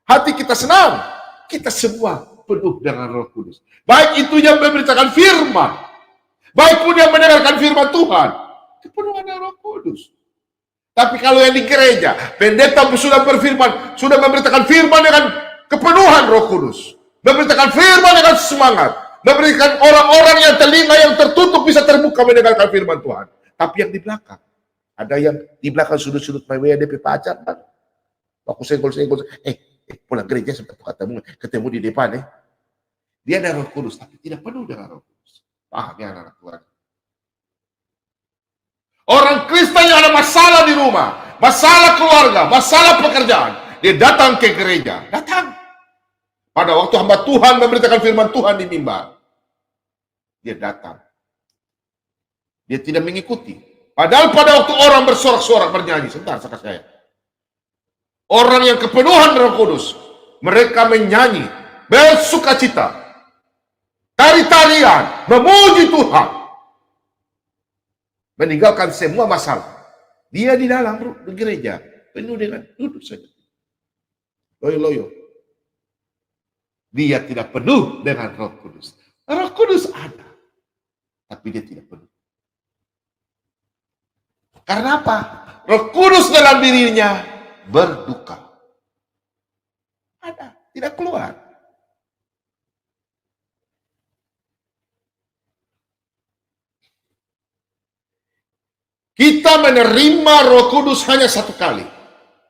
A: hati kita senang. Kita semua penuh dengan Roh Kudus. Baik itu yang memberitakan firman, baik pun yang mendengarkan firman Tuhan, kepenuhan dengan Roh Kudus. Tapi kalau yang di gereja, pendeta sudah berfirman, sudah memberitakan firman dengan kepenuhan Roh Kudus, memberitakan firman dengan semangat, Memberikan orang-orang yang telinga yang tertutup bisa terbuka mendengarkan firman Tuhan. Tapi yang di belakang, ada yang di belakang sudut-sudut mewah DP pacar, kan? Waktu senggol-senggol, pulang gereja sempat ketemu di depan, Dia ada Roh Kudus, tapi tidak penuh dengan Roh Kudus. Paham ya anak-anak Tuhan? Orang Kristen yang ada masalah di rumah, masalah keluarga, masalah pekerjaan, dia datang ke gereja, datang. Pada waktu hamba Tuhan memberitakan firman Tuhan di mimbar, dia datang. Dia tidak mengikuti. Padahal pada waktu orang bersorak-sorak bernyanyi, sebentar saya. Orang yang kepenuhan Roh Kudus, mereka menyanyi, bersukacita, tari-tarian, memuji Tuhan, meninggalkan semua masalah. Dia di dalam di gereja, penuh dengan duduk saja, loyo-loyo. Dia tidak penuh dengan Roh Kudus. Roh Kudus ada, tapi dia tidak penuh. Karena apa? Roh Kudus dalam dirinya berduka. Ada, tidak keluar. Kita menerima Roh Kudus hanya satu kali.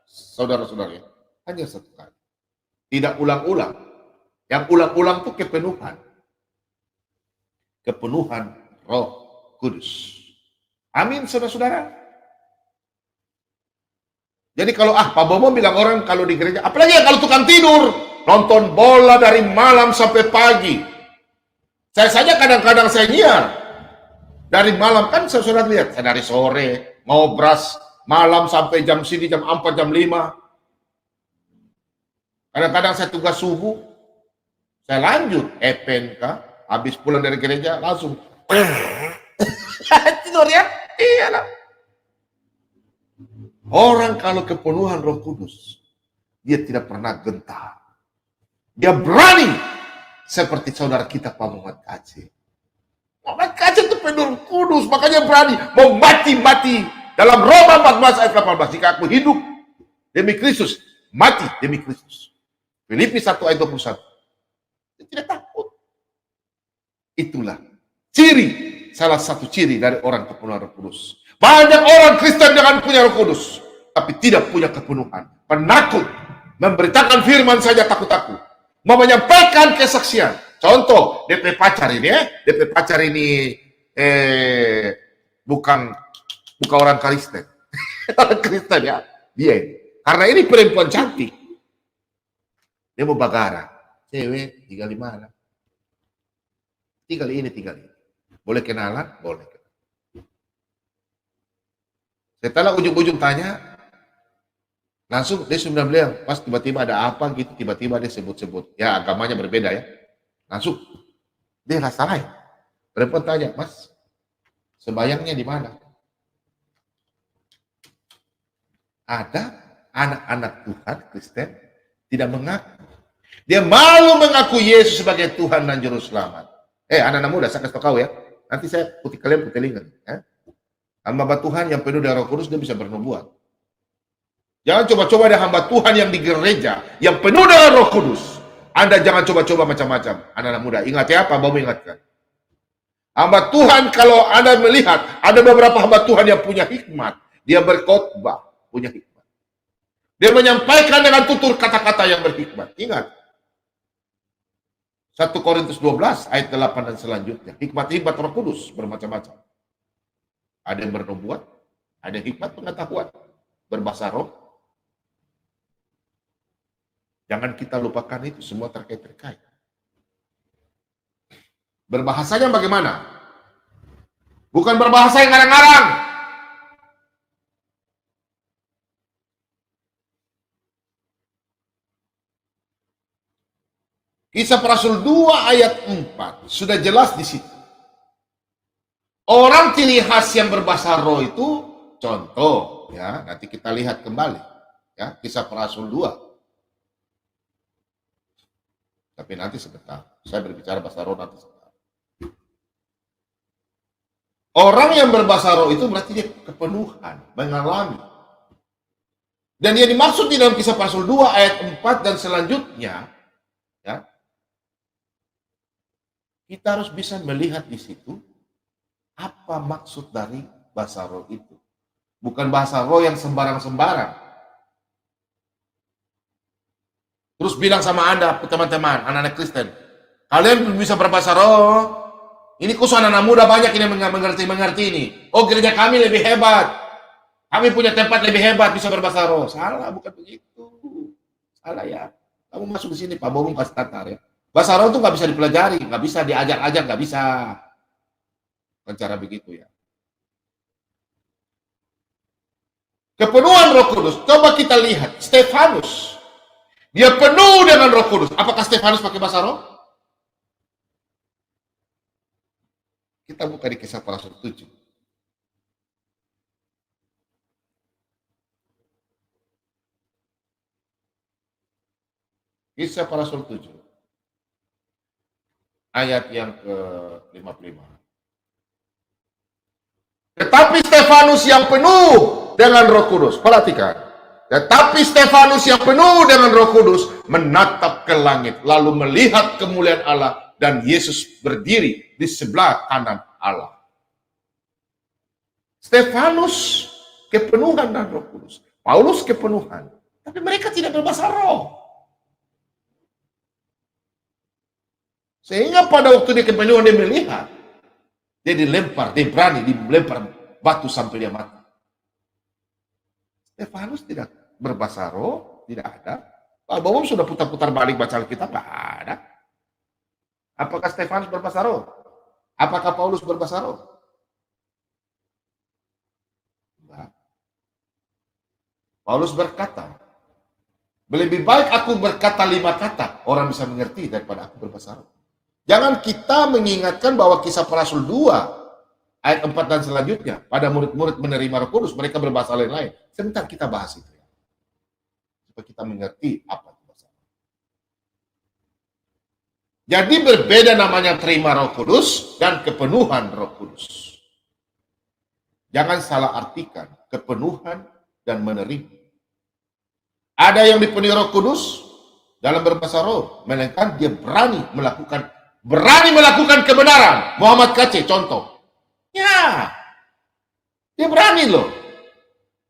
A: Saudara-saudara, hanya satu kali. Tidak ulang-ulang. Yang ulang-ulang itu kepenuhan. Kepenuhan Roh Kudus. Amin, saudara-saudara. Jadi kalau Pak Bomo bilang orang kalau di gereja, apalagi kalau tukang tidur, nonton bola dari malam sampai pagi. Saya saja kadang-kadang saya nyiar. Dari malam kan saya sudah lihat, saya dari sore, mau beras, malam sampai jam sini, jam 4, jam 5. Kadang-kadang saya tugas subuh, saya lanjut, EPNK, habis pulang dari gereja, langsung. Tidur ya? Iya lah. Orang kalau kepenuhan Roh Kudus, dia tidak pernah gentar. Dia berani seperti saudara kita Pak Muhammad Aceh. Muhammad Aceh itu penuh Kudus, makanya berani mau mati-mati. Dalam Roma 14 ayat 18, jika aku hidup demi Kristus, mati demi Kristus. Filipi 1 ayat 21. Dia tidak takut. Itulah salah satu ciri dari orang kepenuhan Roh Kudus. Banyak orang Kristen dengan punya Roh Kudus, tapi tidak punya kepenuhan. Penakut, memberitakan firman saja takut-takut. Mau menyampaikan kesaksian. Contoh, DP pacar ini, DP pacar ini bukan orang Kristen. Orang Kristen ya, dia. Karena ini perempuan cantik. Dia mau bagara. Cewek tinggal di mana? Tinggal ini. Boleh kenalan? Boleh. Setelah ujung-ujung tanya, langsung dia sudah bilang, pas tiba-tiba ada apa gitu, tiba-tiba dia sebut-sebut. Ya agamanya berbeda ya. Langsung, dia rasa lain. Perempuan tanya, Mas, sembayangnya di mana? Ada anak-anak Tuhan Kristen tidak mengaku. Dia malu mengaku Yesus sebagai Tuhan dan Juru Selamat. Anak-anak muda, saya kasih tahu ya. Nanti saya putih telinga. Hamba Tuhan yang penuh dengan Roh Kudus, dia bisa bernubuat. Jangan coba-coba ada hamba Tuhan yang di gereja, yang penuh dengan Roh Kudus. Anda jangan coba-coba macam-macam. Anak-anak muda, ingat ya, Pak Bomo ingatkan. Hamba Tuhan, kalau Anda melihat, ada beberapa hamba Tuhan yang punya hikmat. Dia berkhotbah, punya hikmat. Dia menyampaikan dengan tutur kata-kata yang berhikmat. Ingat. 1 Korintus 12, ayat 8 dan selanjutnya. Hikmat-hikmat Roh Kudus bermacam-macam. Ada yang bernubuat, ada hikmat pengetahuan, berbahasa roh. Jangan kita lupakan itu, semua terkait-terkait. Berbahasanya bagaimana? Bukan berbahasa yang ngarang-ngarang. Kisah para Rasul 2 ayat 4 sudah jelas di situ. Orang ciri khas yang berbahasa roh itu, contoh ya, nanti kita lihat kembali ya, Kisah para Rasul 2. Tapi nanti sebentar, saya berbicara bahasa roh nanti sebentar. Orang yang berbahasa roh itu berarti dia kepenuhan, mengalami. Dan yang dimaksud di dalam Kisah para Rasul 2 ayat 4 dan selanjutnya, ya, Kita harus bisa melihat di situ apa maksud dari bahasa roh itu. Bukan bahasa roh yang sembarang-sembarang. Terus bilang sama Anda, teman-teman, anak-anak Kristen, kalian bisa berbahasa roh. Ini khusus anak-anak muda banyak ini mengerti ini. Oh, gereja kami lebih hebat. Kami punya tempat lebih hebat bisa berbahasa roh. Salah, bukan begitu. Salah ya. Kamu masuk di sini, Pak Bobong kasih tatar ya. Bahasa roh itu nggak bisa dipelajari, nggak bisa diajak-ajak, nggak bisa. Bukan cara begitu ya. Kepenuhan Roh Kudus. Coba kita lihat Stefanus. Dia penuh dengan Roh Kudus. Apakah Stefanus pakai bahasa roh? Kita buka di Kisah Para Rasul 7. Kisah Para Rasul 7. Ayat yang ke-55. Tetapi Stefanus yang penuh dengan Roh Kudus. Perhatikan. Tetapi Stefanus yang penuh dengan Roh Kudus menatap ke langit, lalu melihat kemuliaan Allah dan Yesus berdiri di sebelah kanan Allah. Stefanus kepenuhan dan Roh Kudus. Paulus kepenuhan. Tapi mereka tidak berbahasa roh. Sehingga pada waktu dia kepenuhan dia melihat, dia dilempar, dia berani dilempar batu sampai dia mati. Stefanus tidak berbahasa roh, tidak ada. Pak Bobong sudah putar-putar balik baca Alkitab, tidak ada. Apakah Stefanus berbahasa roh? Apakah Paulus berbahasa roh? Tidak. Paulus berkata, lebih baik aku berkata 5 kata, orang bisa mengerti daripada aku berbahasa roh. Jangan kita mengingatkan bahwa Kisah Para Rasul 2, ayat 4 dan selanjutnya, pada murid-murid menerima Roh Kudus, mereka berbahasa lain-lain. Sebentar kita bahas itu. Supaya kita mengerti apa itu bahasa. Jadi berbeda namanya terima Roh Kudus dan kepenuhan Roh Kudus. Jangan salah artikan kepenuhan dan menerima. Ada yang dipenuhi Roh Kudus dalam berbahasa roh, melainkan dia berani melakukan kebenaran. Muhammad Kace contoh. Ya, dia berani loh.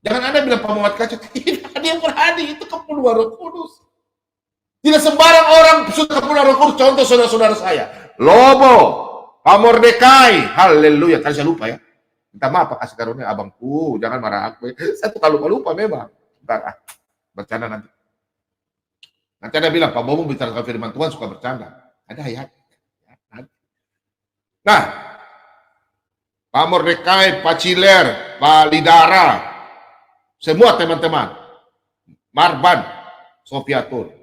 A: Jangan Anda bilang Pak Muhammad Kace, tidak, dia berani, itu kepenuhan Roh Kudus. Tidak sembarang orang sudah kepenuhan Roh Kudus. Contoh saudara-saudara saya, Lobo, Pak Mordekai, haleluya. Tadi saya lupa ya. Minta maaf Pak kasih karunia abangku, jangan marah aku. Saya tuh kalau lupa memang. Bentar, bercanda nanti. Nanti ada bilang Pak Bobong bicara firman Tuhan suka bercanda. Ada ayat. Nah, Pak Mordekai, Pak Ciler, Pak Lidara, semua teman-teman, Marban, Sofiatur,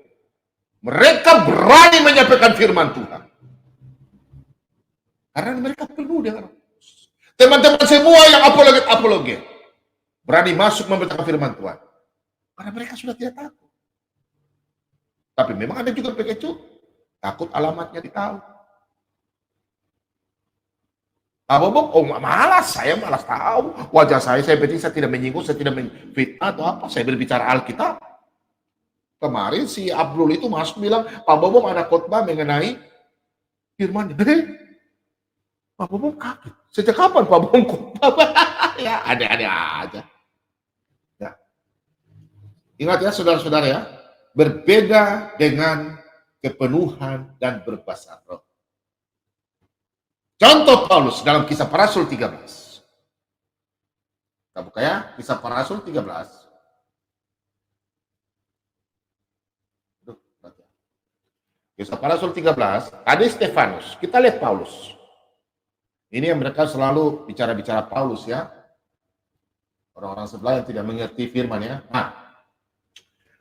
A: mereka berani menyampaikan firman Tuhan. Karena mereka penuh dengan teman-teman semua yang apologet, berani masuk memberitakan firman Tuhan. Karena mereka sudah tidak takut. Tapi memang ada juga pengecut, takut alamatnya ditahu. Pak Bobong, oh malas, saya malas tahu. Wajah saya penting, saya tidak menyinggung, saya tidak menfitnah atau apa. Saya berbicara Alkitab. Kemarin si Abdul itu masuk bilang, Pak Bobong ada khotbah mengenai firman. Pak Bobong kaget. Sejak kapan Pak Bobong khotbah? Ya, ada-ada aja. Ya. Ingat ya saudara-saudara ya, berbeda dengan kepenuhan dan berbahasa roh. Contoh Paulus dalam Kisah Para Rasul 13. Kita buka ya, Kisah Para Rasul 13. Kisah Para Rasul 13, ada Stefanus. Kita lihat Paulus. Ini yang mereka selalu bicara-bicara Paulus ya. Orang-orang sebelah yang tidak mengerti firman ya. Nah,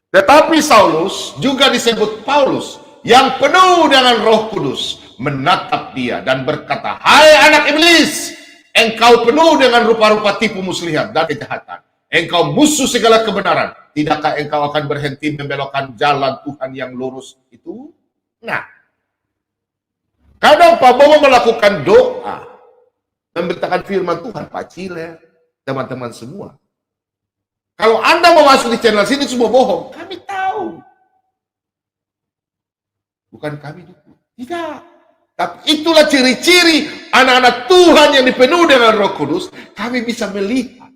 A: tetapi Saulus juga disebut Paulus yang penuh dengan Roh Kudus menatap dia dan berkata, hai anak iblis, engkau penuh dengan rupa-rupa tipu muslihat dan kejahatan. Engkau musuh segala kebenaran. Tidakkah engkau akan berhenti membelokkan jalan Tuhan yang lurus itu? Nah, kadang Pak Bobo melakukan doa, memberitakan firman Tuhan, Pak Cile, teman-teman semua. Kalau Anda mau masuk di channel sini semua bohong, kami tahu. Bukan kami dukung. Tidak. Tapi itulah ciri-ciri anak-anak Tuhan yang dipenuhi dengan Roh Kudus. Kami bisa melihat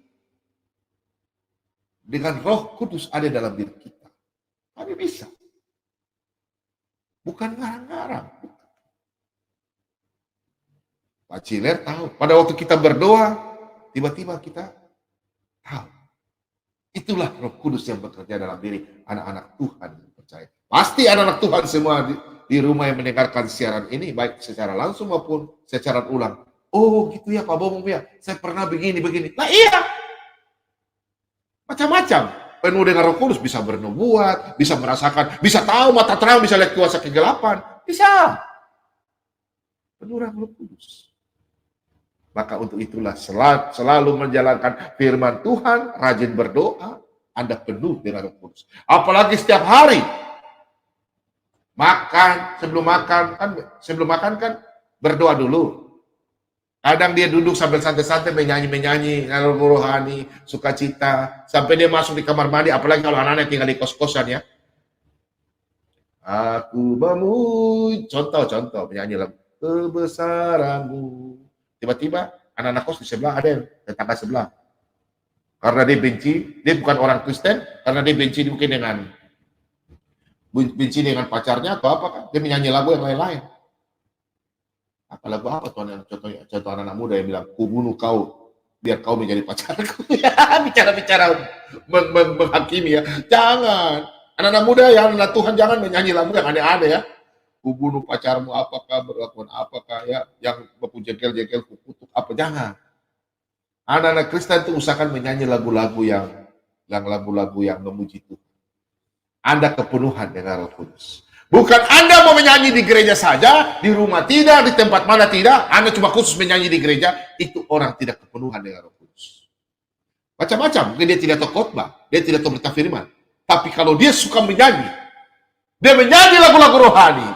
A: dengan Roh Kudus ada dalam diri kita. Kami bisa. Bukan ngarang-ngarang. Pak Ciler tahu. Pada waktu kita berdoa, tiba-tiba kita tahu. Itulah Roh Kudus yang bekerja dalam diri anak-anak Tuhan yang percaya. Pasti anak-anak Tuhan semua di rumah yang mendengarkan siaran ini, baik secara langsung maupun secara ulang. Oh gitu ya Pak Bomong ya, saya pernah begini. Nah iya, macam-macam. Penuh dengan Roh Kudus, bisa bernubuat, bisa merasakan, bisa tahu mata terang, bisa lihat kuasa kegelapan, bisa. Penuh dengan Roh Kudus. Maka untuk itulah selalu menjalankan firman Tuhan, rajin berdoa, Anda penuh dengan Roh Kudus. Apalagi setiap hari. Sebelum makan kan berdoa dulu. Kadang dia duduk sambil santai-santai menyanyi lalu rohani, sukacita, sampai dia masuk di kamar mandi, apalagi kalau anak-anak tinggal di kos-kosan ya. Aku memuji, contoh menyanyi lagu kebesaranmu. Tiba-tiba anak-anak kos di sebelah ada yang tetangga sebelah. Karena dia benci, dia bukan orang Kristen, karena dia benci mungkin dengan pacarnya atau apa kan, dia menyanyi lagu yang lain-lain. Apa lagu apa contoh anak-anak muda yang bilang, ku bunuh kau, biar kau menjadi pacarku. Bicara-bicara menghakimi ya. Jangan. Anak-anak muda yang anak Tuhan jangan menyanyi lagu yang aneh-aneh ya. Ku bunuh pacarmu apakah, berlakuan apakah ya, yang baku jengkel-jengkel, ku kutuk apa, jangan. Anak-anak Kristen itu usahakan menyanyi lagu-lagu yang memuji Tuhan. Anda kepenuhan dengan Roh Kudus. Bukan Anda mau menyanyi di gereja saja, di rumah tidak, di tempat mana tidak, Anda cuma khusus menyanyi di gereja, itu orang tidak kepenuhan dengan Roh Kudus. Macam-macam, mungkin dia tidak tahu khotbah, dia tidak tahu berita firman. Tapi kalau dia suka menyanyi, dia menyanyi lagu-lagu rohani,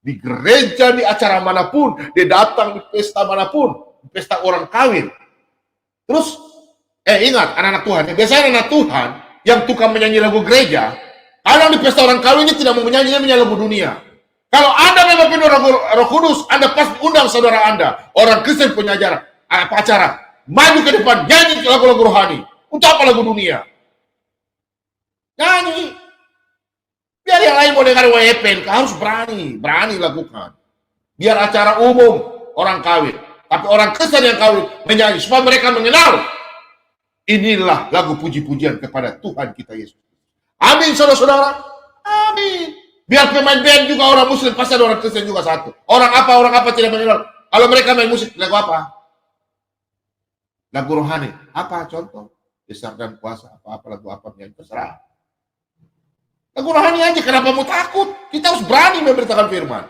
A: di gereja, di acara manapun, dia datang di pesta manapun, pesta orang kawin. Terus, ingat anak-anak Tuhan, biasanya anak Tuhan yang tukang menyanyi lagu gereja, kadang di pesta orang kawin ini tidak mau menyanyi lagu dunia. Kalau Anda memang penuh Roh Kudus, Anda pasti undang saudara Anda, orang Kristen punya acara, maju ke depan, nyanyi lagu-lagu rohani. Untuk apa lagu dunia? Nyanyi. Biar yang lain mau dengar WP, harus berani lakukan. Biar acara umum orang kawin, tapi orang Kristen yang kawin menyanyi supaya mereka mengenal. Inilah lagu puji-pujian kepada Tuhan kita Yesus. Amin, saudara-saudara. Amin. Biar pemain band juga orang Muslim, pasti ada orang Kristen juga satu. Orang apa tidak mengenal. Kalau mereka main musik, lagu apa? Lagu rohani. Apa contoh? Besar dan kuasa, apa lagu apa yang terserah. Lagu rohani aja, kenapa mau takut? Kita harus berani memberitakan firman.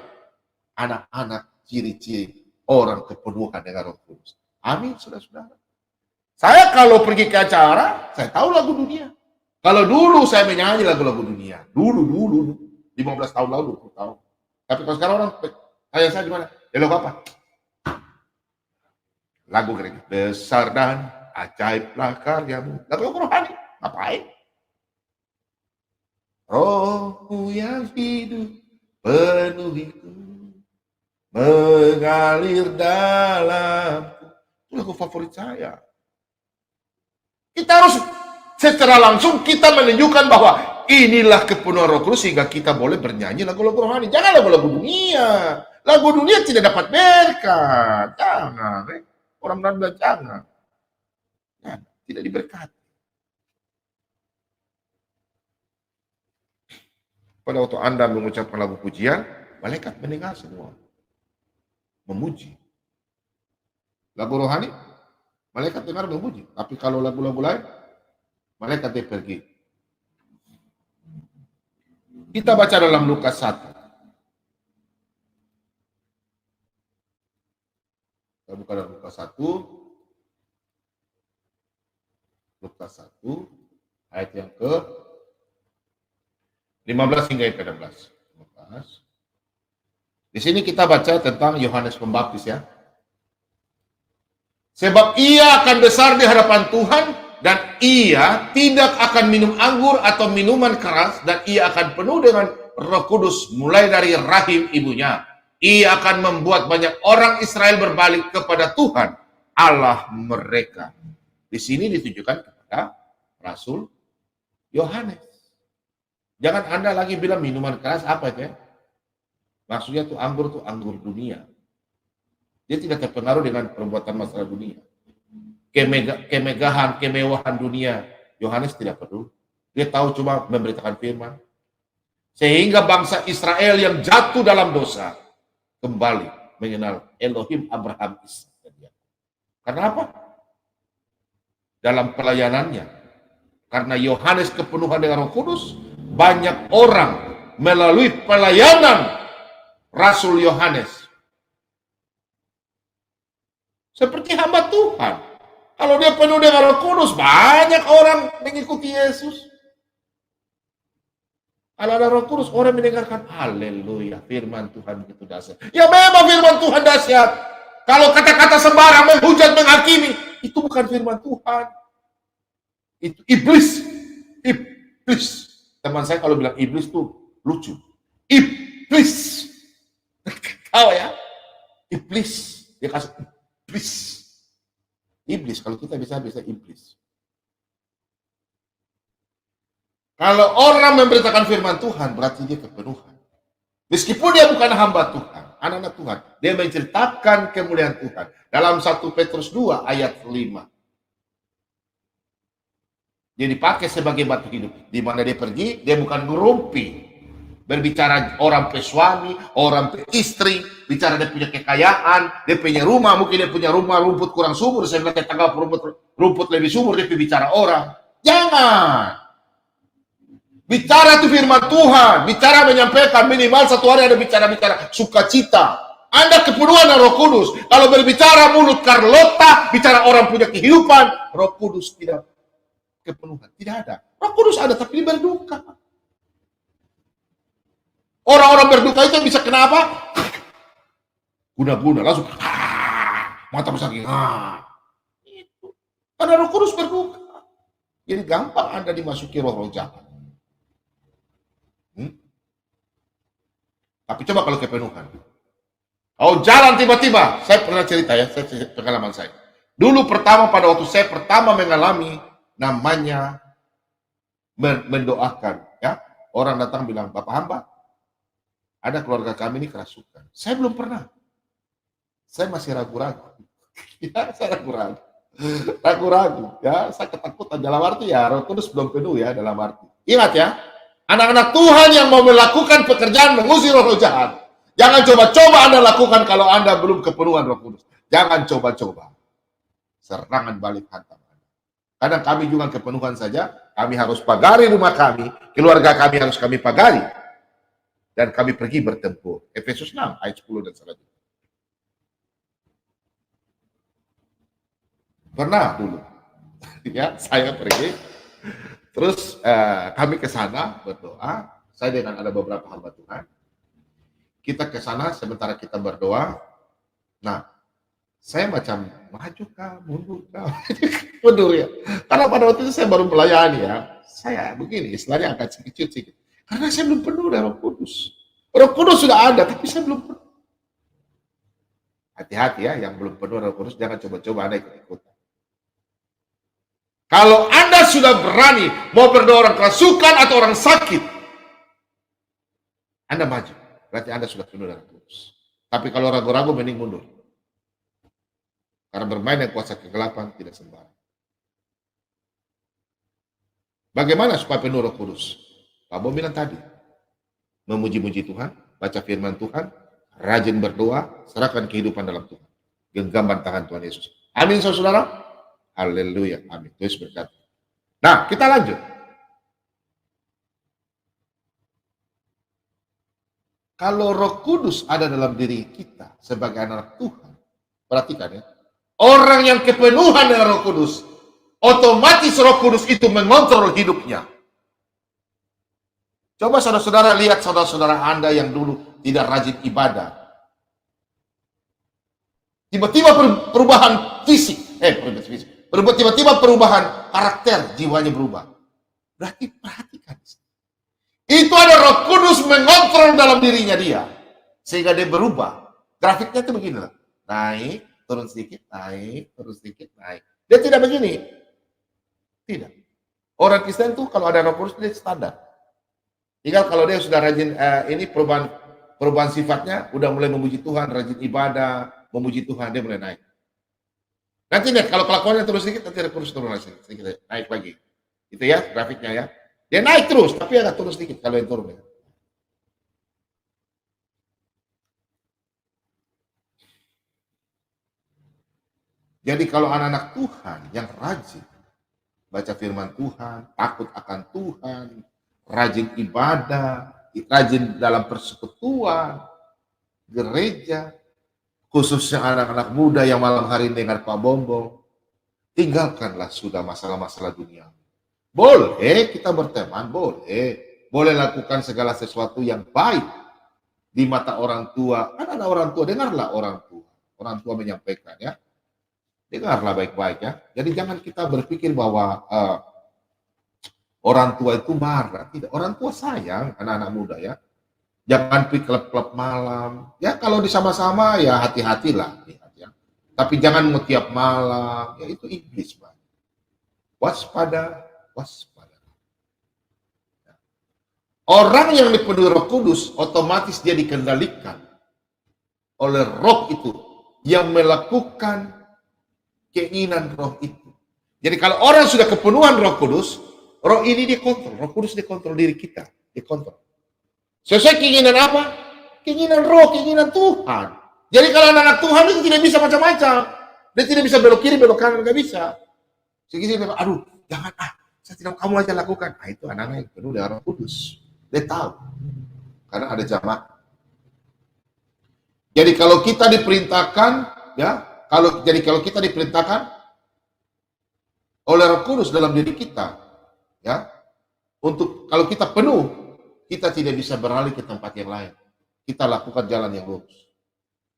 A: Anak-anak ciri-ciri orang kepenuhan dengan Roh Kudus. Amin, saudara-saudara. Saya kalau pergi ke acara, saya tahu lagu dunia. Kalau dulu saya menyanyi lagu-lagu dunia. Dulu. 15 tahun lalu, 20 tahun. Tapi kalau sekarang orang, kayak saya gimana? Ya lagu apa? Lagu gereja. Besar dan ajaiblah karyamu. Lagu rohani. Ngapain? Rohmu yang hidup penuhiku, mengalir dalamku. Itu lagu favorit saya. Kita harus secara langsung kita menunjukkan bahwa inilah kepenuhan Roh Kudus sehingga kita boleh bernyanyi lagu-lagu rohani. Jangan lagu-lagu dunia. Lagu dunia tidak dapat berkat. Jangan. Orang bilang jangan. Ya, tidak diberkati. Pada waktu Anda mengucapkan lagu pujian, malaikat mendengar semua. Memuji. Lagu rohani, malaikat dengar memuji. Tapi kalau lagu-lagu lain, malaikat dia pergi. Kita baca dalam Lukas 1. Kita buka dalam Lukas 1. Lukas 1, ayat yang ke 15 hingga yang ke-16. Di sini kita baca tentang Yohanes Pembaptis ya. Sebab ia akan besar di hadapan Tuhan dan ia tidak akan minum anggur atau minuman keras dan ia akan penuh dengan Roh Kudus mulai dari rahim ibunya. Ia akan membuat banyak orang Israel berbalik kepada Tuhan Allah mereka. Di sini ditujukan kepada Rasul Yohanes. Jangan Anda lagi bilang minuman keras apa itu ya? Maksudnya tuh anggur dunia. Dia tidak terpengaruh dengan perbuatan masalah dunia. Kemegahan, kemewahan dunia. Yohanes tidak peduli. Dia tahu cuma memberitakan firman. Sehingga bangsa Israel yang jatuh dalam dosa kembali mengenal Elohim Abraham, Ishak dan Yakub. Karena apa? Dalam pelayanannya. Karena Yohanes kepenuhan dengan Roh Kudus, banyak orang melalui pelayanan Rasul Yohanes seperti hamba Tuhan. Kalau dia penuh dengan Roh Kudus, banyak orang mengikuti Yesus. Kalau ada Roh Kudus, orang mendengarkan, haleluya, firman Tuhan begitu dahsyat. Ya memang firman Tuhan dahsyat. Kalau kata-kata sembarang menghujat, menghakimi, itu bukan firman Tuhan. Itu iblis. Iblis. Teman saya kalau bilang iblis tuh lucu. Iblis. Tahu ya? Iblis. Dia kasih iblis. Iblis, kalau kita bisa iblis. Kalau orang memberitakan firman Tuhan, berarti dia kepenuhan. Meskipun dia bukan hamba Tuhan, anak-anak Tuhan, dia menceritakan kemuliaan Tuhan. Dalam 1 Petrus 2 ayat 5. Dia dipakai sebagai batu hidup. Di mana dia pergi, dia bukan ngerumpi. Berbicara orang pe suami, orang pe istri, bicara dia punya kekayaan, dia punya rumah, mungkin dia punya rumah rumput kurang subur, saya bilang tetangga rumput lebih subur, dia bicara orang. Jangan. Bicara itu firman Tuhan, bicara menyampaikan, minimal satu hari ada bicara sukacita. Anda kepenuhan Roh Kudus. Kalau berbicara mulut Carlota, bicara orang punya kehidupan, Roh Kudus tidak kepenuhan. Tidak ada. Roh Kudus ada, tapi berduka. Orang-orang berduka itu bisa kenapa? Guna-guna, langsung mata bersangking. Itu. Karena Roh Kudus berduka. Jadi gampang Anda dimasuki roh-roh jahat. Tapi coba kalau kepenuhan. Oh jalan tiba-tiba. Saya pernah cerita ya, pengalaman saya. Dulu pertama pada waktu saya pertama mengalami namanya mendoakan. Ya, orang datang bilang, Bapak hamba, ada keluarga kami ini kerasukan. Saya belum pernah. Saya masih ragu-ragu. Ya, saya ragu-ragu. Ragu-ragu. Ya, saya ketakutan. Dalam arti ya, Roh Kudus belum penuh ya, dalam arti. Ingat ya, anak-anak Tuhan yang mau melakukan pekerjaan mengusir roh jahat. Jangan coba-coba Anda lakukan kalau Anda belum kepenuhan Roh Kudus. Jangan coba-coba. Serangan balik hantam Anda. Kadang kami juga kepenuhan saja, kami harus pagari rumah kami, keluarga kami harus kami pagari. Dan kami pergi bertempur. Efesus 6 ayat 10 dan selanjutnya. Pernah dulu. Ya, saya pergi. Terus kami ke sana berdoa. Saya dengan ada beberapa hamba Tuhan. Kita ke sana sementara kita berdoa. Nah, saya macam maju kah, mundur kah? Mundur ya. Karena pada waktu itu saya baru melayani ya. Saya begini, istilahnya agak sedikit. Karena saya belum penuh dengan Roh Kudus. Roh Kudus sudah ada, tapi saya belum penuh. Hati-hati ya, yang belum penuh Roh Kudus, jangan coba-coba Anda ikut-ikutan. Kalau Anda sudah berani mau berdoa orang kerasukan atau orang sakit, Anda maju. Berarti Anda sudah penuh dengan Roh Kudus. Tapi kalau ragu-ragu, mending mundur. Karena bermain dengan kuasa kegelapan tidak sembarang. Bagaimana supaya penuh Roh Kudus? Pak Bo bilang tadi, memuji-muji Tuhan, baca firman Tuhan, rajin berdoa, serahkan kehidupan dalam Tuhan. Genggaman tangan Tuhan Yesus. Amin, saudara. Haleluya. Amin. Tuhan berkata. Nah, kita lanjut. Kalau Roh Kudus ada dalam diri kita sebagai anak Tuhan, perhatikan ya, orang yang kepenuhan dengan Roh Kudus, otomatis Roh Kudus itu mengontrol hidupnya. Coba saudara-saudara lihat saudara-saudara Anda yang dulu tidak rajin ibadah. Tiba-tiba perubahan fisik, tiba-tiba perubahan karakter, jiwanya berubah. Berarti perhatikan. Itu ada Roh Kudus mengontrol dalam dirinya dia. Sehingga dia berubah. Grafiknya itu begini lah. Naik, turun sedikit, naik, turun sedikit, naik. Dia tidak begini. Tidak. Orang Kristen tuh kalau ada Roh Kudus dia standar. Tinggal kalau dia sudah rajin ini perubahan sifatnya, udah mulai memuji Tuhan, rajin ibadah, memuji Tuhan, dia mulai naik. Nanti lihat kalau kelakuannya terus sedikit, nanti ada terus turun lagi, sedikit naik lagi. Itu ya grafiknya ya. Dia naik terus, tapi agak turun sedikit kalau yang turun ya. Jadi kalau anak-anak Tuhan yang rajin baca firman Tuhan, takut akan Tuhan, rajin ibadah, rajin dalam persekutuan, gereja, khususnya anak-anak muda yang malam hari dengar Pak Bombong, tinggalkanlah sudah masalah-masalah dunia. Boleh kita berteman, boleh lakukan segala sesuatu yang baik di mata orang tua. Kan ada orang tua, dengarlah orang tua menyampaikan ya. Dengarlah baik-baik ya. Jadi jangan kita berpikir bahwa orang tua itu marah. Tidak, orang tua sayang anak-anak muda ya. Jangan pergi klub-klub malam. Ya kalau disama-sama ya hati-hatilah. Ya. Tapi jangan tiap malam. Ya itu iblis, Pak. Waspada. Orang yang dipenuhi Roh Kudus otomatis dia dikendalikan oleh Roh itu yang melakukan keinginan Roh itu. Jadi kalau orang sudah kepenuhan Roh Kudus, Roh ini dikontrol, Roh Kudus dikontrol diri kita, dikontrol. Sesuai keinginan apa? Keinginan Roh, keinginan Tuhan. Jadi kalau anak-anak Tuhan itu tidak bisa macam-macam, dia tidak bisa belok kiri, belok kanan, nggak bisa. Segini, aduh, jangan saya tidak, kamu aja lakukan. Itu anak-anak yang penuh dengan Roh Kudus. Dia tahu, karena ada jamaah. Jadi kalau kita diperintahkan, ya. Kalau kita diperintahkan oleh Roh Kudus dalam diri kita, ya, untuk kalau kita penuh, kita tidak bisa beralih ke tempat yang lain. Kita lakukan jalan yang lurus,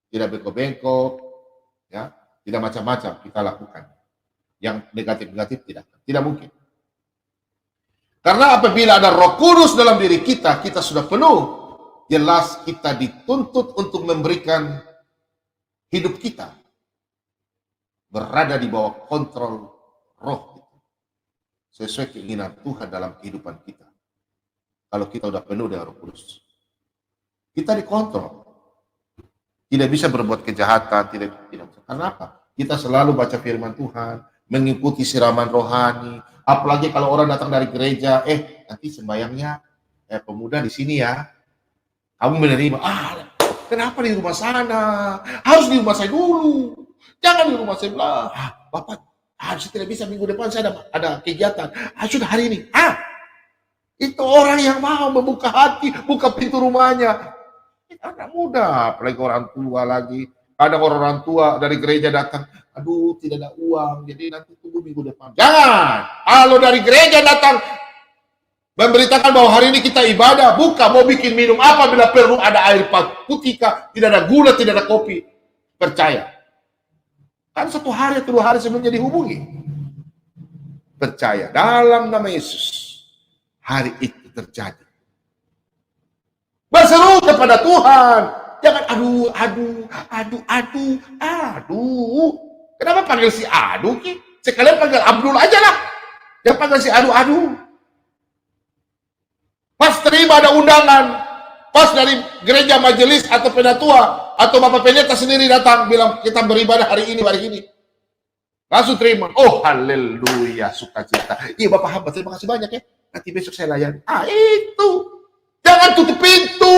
A: tidak bengkok-bengkok, ya, tidak macam-macam kita lakukan. Yang negatif-negatif tidak mungkin. Karena apabila ada Roh Kudus dalam diri kita, kita sudah penuh, jelas kita dituntut untuk memberikan hidup kita berada di bawah kontrol Roh itu, sesuai keinginan Tuhan dalam kehidupan kita. Kalau kita udah penuh dengan Roh Kudus, kita dikontrol, tidak bisa berbuat kejahatan, tidak. Karena apa? Kita selalu baca firman Tuhan, mengikuti siraman rohani. Apalagi kalau orang datang dari gereja, nanti sembayangnya pemuda di sini ya, kamu menerima. Kenapa di rumah sana? Harus di rumah saya dulu. Jangan di rumah saya bilang, Bapak, saya tidak bisa minggu depan saya ada kegiatan. Sudah hari ini. Itu orang yang mau membuka hati, buka pintu rumahnya. Anak muda, apalagi orang tua lagi. Ada orang tua dari gereja datang, aduh tidak ada uang, jadi nanti tunggu minggu depan. Jangan. Kalau dari gereja datang, memberitakan bahwa hari ini kita ibadah, buka, mau bikin minum apa bila perlu ada air putih, tidak ada gula, tidak ada kopi. Percaya. Kan 1 hari atau 2 hari sebelumnya dihubungi. Percaya dalam nama Yesus, hari itu terjadi. Berseru kepada Tuhan. Jangan aduh. Kenapa panggil si aduh? Sekalian panggil Abdul aja lah. Jangan panggil si aduh. Pas terima ada undangan, pas dari gereja majelis atau penatua atau Bapak Pendeta sendiri datang bilang kita beribadah hari ini, langsung terima. Oh haleluya, sukacita. Iya Bapak hamba, terima kasih banyak ya. Nanti besok saya layani. Itu. Jangan tutup pintu.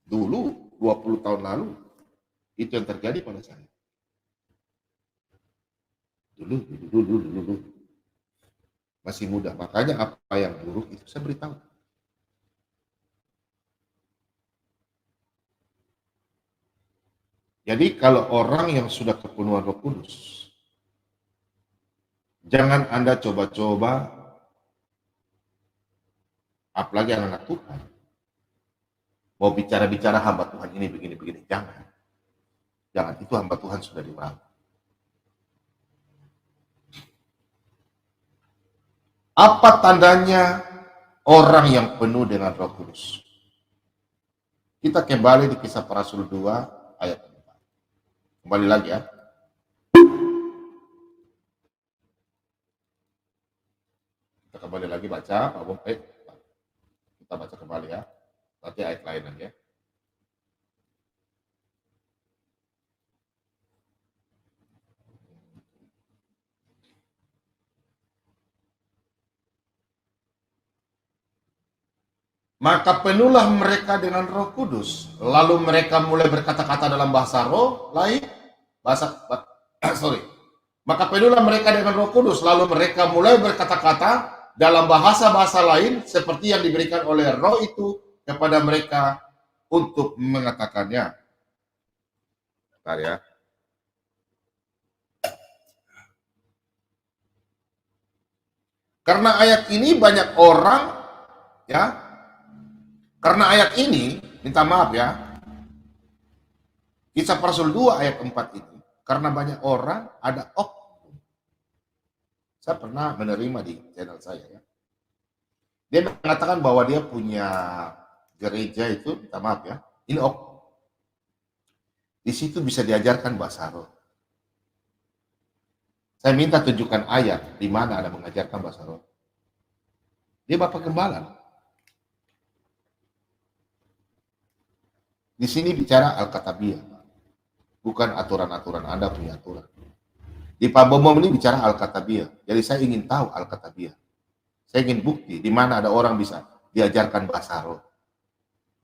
A: Dulu 20 tahun lalu itu yang terjadi pada saya. Dulu. Masih muda. Makanya apa yang buruk itu saya beritahu. Jadi kalau orang yang sudah kepenuhan Roh Kudus, jangan Anda coba-coba, apalagi anak-anak Tuhan, mau bicara-bicara hamba Tuhan ini begini-begini. Jangan, itu hamba Tuhan sudah dimaafkan. Apa tandanya orang yang penuh dengan Roh Kudus. Kita kembali di Kisah Para Rasul 2 ayat 4. Kembali lagi ya. Kita kembali lagi baca, kita baca kembali ya. Nanti ayat lain lagi ya. Maka penuhlah mereka dengan Roh Kudus, lalu mereka mulai berkata-kata dalam bahasa roh lain, Maka penuhlah mereka dengan Roh Kudus, lalu mereka mulai berkata-kata dalam bahasa-bahasa lain seperti yang diberikan oleh Roh itu kepada mereka untuk mengatakannya. Bentar ya. Karena ayat ini banyak orang ya. Karena ayat ini, minta maaf ya, Kisah Para Rasul 2 ayat 4 ini, karena banyak orang ada oknum. Saya pernah menerima di channel saya ya. Dia mengatakan bahwa dia punya gereja itu, minta maaf ya, ini oknum. Di situ bisa diajarkan bahasa roh. Saya minta tunjukkan ayat di mana ada mengajarkan bahasa roh. Dia Bapak Gembala. Di sini bicara Alkatabiah, bukan aturan-aturan Anda punya aturan. Di Pak Bomom ini bicara Alkatabiah, jadi saya ingin tahu Alkatabiah. Saya ingin bukti di mana ada orang bisa diajarkan bahasa roh.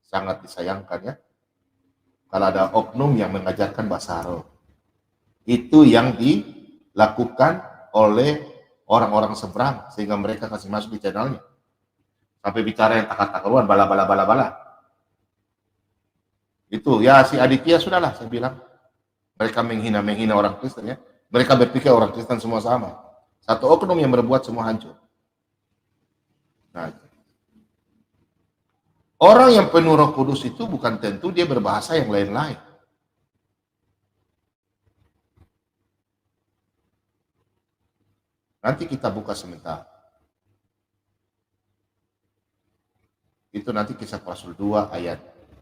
A: Sangat disayangkan ya, kalau ada oknum yang mengajarkan bahasa roh. Itu yang dilakukan oleh orang-orang seberang, sehingga mereka kasih masuk di channelnya. Sampai bicara yang takar-takaruan, bala-bala. Itu ya si Aditya sudahlah saya bilang. Mereka menghina orang Kristen ya. Mereka berpikir orang Kristen semua sama. Satu oknum yang berbuat semua hancur. Nah, orang yang penuh Roh Kudus itu bukan tentu dia berbahasa yang lain-lain. Nanti kita buka sebentar. Itu nanti Kisah Para Rasul 2 ayat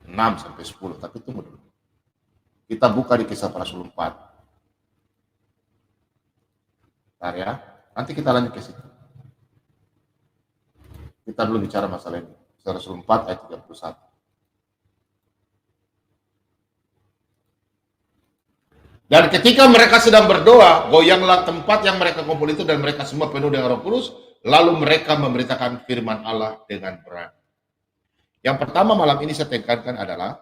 A: 6 sampai 10, tapi tunggu dulu. Kita buka di Kisah Para Rasul 4. Bentar ya, nanti kita lanjut ke situ. Kita dulu bicara masalah ini. Kisah Rasul 4 ayat 31. Dan ketika mereka sedang berdoa, goyanglah tempat yang mereka kumpul itu dan mereka semua penuh dengan Roh Kudus, lalu mereka memberitakan firman Allah dengan berani. Yang pertama malam ini saya tekankan adalah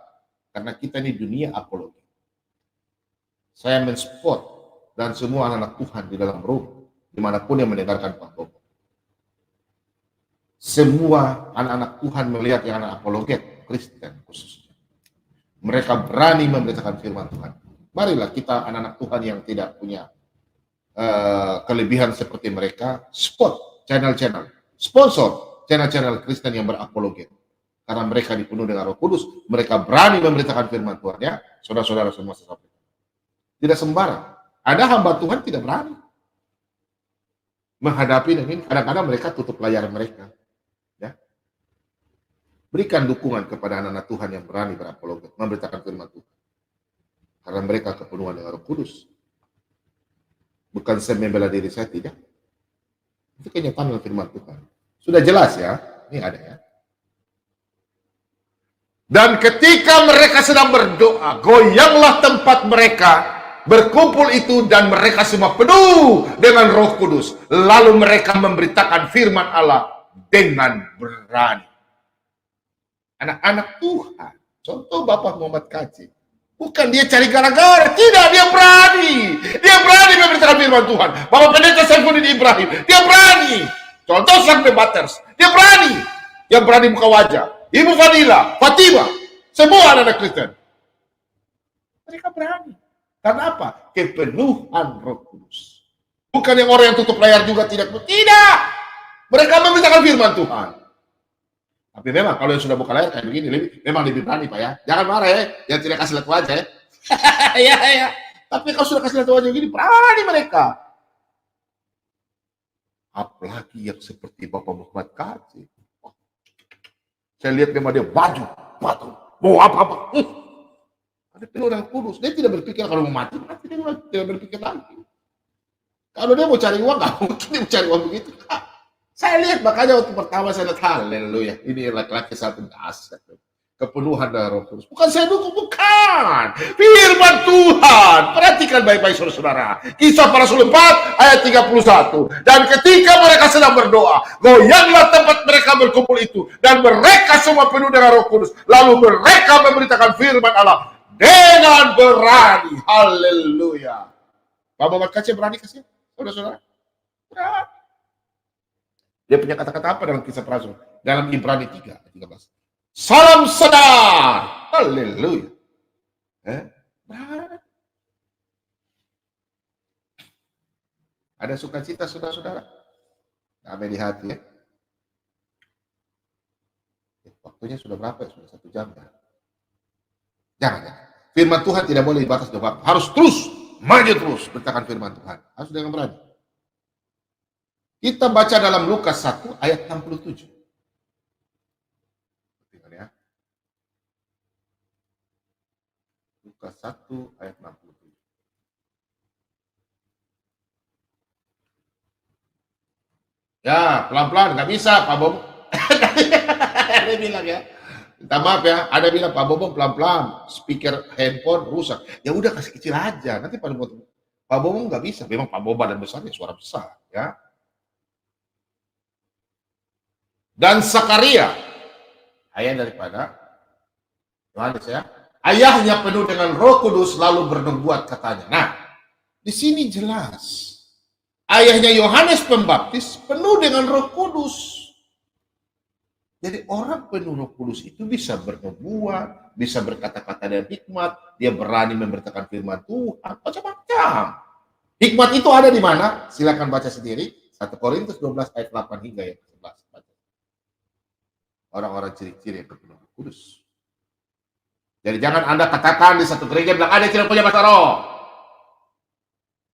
A: karena kita ini dunia apologi. Saya menspot dan semua anak-anak Tuhan di dalam room, dimanapun yang mendengarkan Pak Bobo. Semua anak-anak Tuhan melihat yang anak apologet, Kristen khususnya. Mereka berani memberitakan firman Tuhan. Marilah kita anak-anak Tuhan yang tidak punya kelebihan seperti mereka, spot channel-channel, sponsor channel-channel Kristen yang berapologet. Karena mereka dipenuhi dengan Roh Kudus, mereka berani memberitakan firman Tuhan ya, saudara-saudara semua sesampaikan. Tidak sembarang. Ada hamba Tuhan tidak berani menghadapi dan ini. Kadang-kadang mereka tutup layar mereka. Ya. Berikan dukungan kepada anak-anak Tuhan yang berani berapologet, memberitakan firman Tuhan. Karena mereka kepenuhan dengan Roh Kudus. Bukan saya membela diri saya, tidak. Itu kenyataan dengan firman Tuhan. Sudah jelas ya, ini ada ya. Dan ketika mereka sedang berdoa, goyanglah tempat mereka berkumpul itu dan mereka semua penuh dengan Roh Kudus. Lalu mereka memberitakan firman Allah dengan berani. Anak-anak Tuhan, contoh Bapak Muhammad Kaci, bukan dia cari gara-gara, tidak, dia berani. Dia berani memberitakan firman Tuhan. Bapak Pendeta Saifuddin Ibrahim, dia berani. Contoh Sang Debaters, dia berani. Yang berani buka wajah. Ibu Fadila, Fatima, semua anak-anak Kristen. Mereka berani. Karena apa? Kepenuhan Roh Kudus. Bukan yang orang yang tutup layar juga tidak. Tidak. Mereka memberitakan firman Tuhan. Tapi memang kalau yang sudah buka layar kayak begini, memang lebih berani Pak ya. Jangan marah ya, yang tidak kasih lihat wajah ya. Ya. Tapi kalau sudah kasih lihat wajah begini, berani mereka. Apalagi yang seperti Bapak Muhammad Kaci. Saya lihat dia baju, batu, mau apa-apa. Ada penuh dengan kudus. Dia tidak berpikir kalau mau mati, dia tidak berpikir lagi. Kalau dia mau cari uang, nggak mungkin dia mau cari uang begitu. Saya lihat, makanya waktu pertama saya lihat, haleluya, ini laki-laki satu dasar. Kepenuhan dari Roh Kudus. Bukan saya dukung, bukan. Firman Tuhan. Perhatikan baik-baik saudara-saudara. Kisah para Rasul 4 ayat 31. Dan ketika mereka sedang berdoa, goyanglah tempat mereka berkumpul itu. Dan mereka semua penuh dengan Roh Kudus. Lalu mereka memberitakan firman Allah dengan berani. Haleluya. Pak Muhammad Kacir berani kasih? Saudara-saudara. Berani. Dia punya kata-kata apa dalam Kisah para Rasul? Dalam Ibrani 3 ayat 13. Salam sadar. Haleluya. Ada sukacita saudara-saudara? Damai di hati ya. Waktunya sudah berapa ya? Sudah 1 jam ya. Jangan. Firman Tuhan tidak boleh dibatas dengan waktu. Harus terus, maju terus beritakan firman Tuhan. Harus dengan berani. Kita baca dalam Lukas 1 ayat 67. Lukas 1 ayat 67. Ya, pelan-pelan, nggak bisa, Pak Bom. Ada bilang ya. Minta maaf ya, ada bilang Pak Bobong pelan-pelan, speaker handphone rusak. Ya udah kasih kecil aja, nanti Pak Bobong nggak bisa. Memang Pak Boba dan besarnya suara besar ya. Dan Sakaria, ayah daripada Yohanes ya. Ayahnya penuh dengan Roh Kudus lalu bernubuat katanya. Nah, di sini jelas ayahnya Yohanes Pembaptis penuh dengan Roh Kudus. Jadi orang penuh Roh Kudus itu bisa bernubuat, bisa berkata-kata dan hikmat, dia berani memberitakan firman Tuhan, macam-macam. Hikmat itu ada di mana? Silakan baca sendiri. 1 Korintus 12 ayat 8 hingga ayat 11. Orang-orang ciri-ciri yang penuh Roh Kudus. Jadi jangan Anda katakan di satu gereja bilang ada tidak punya bahasa roh.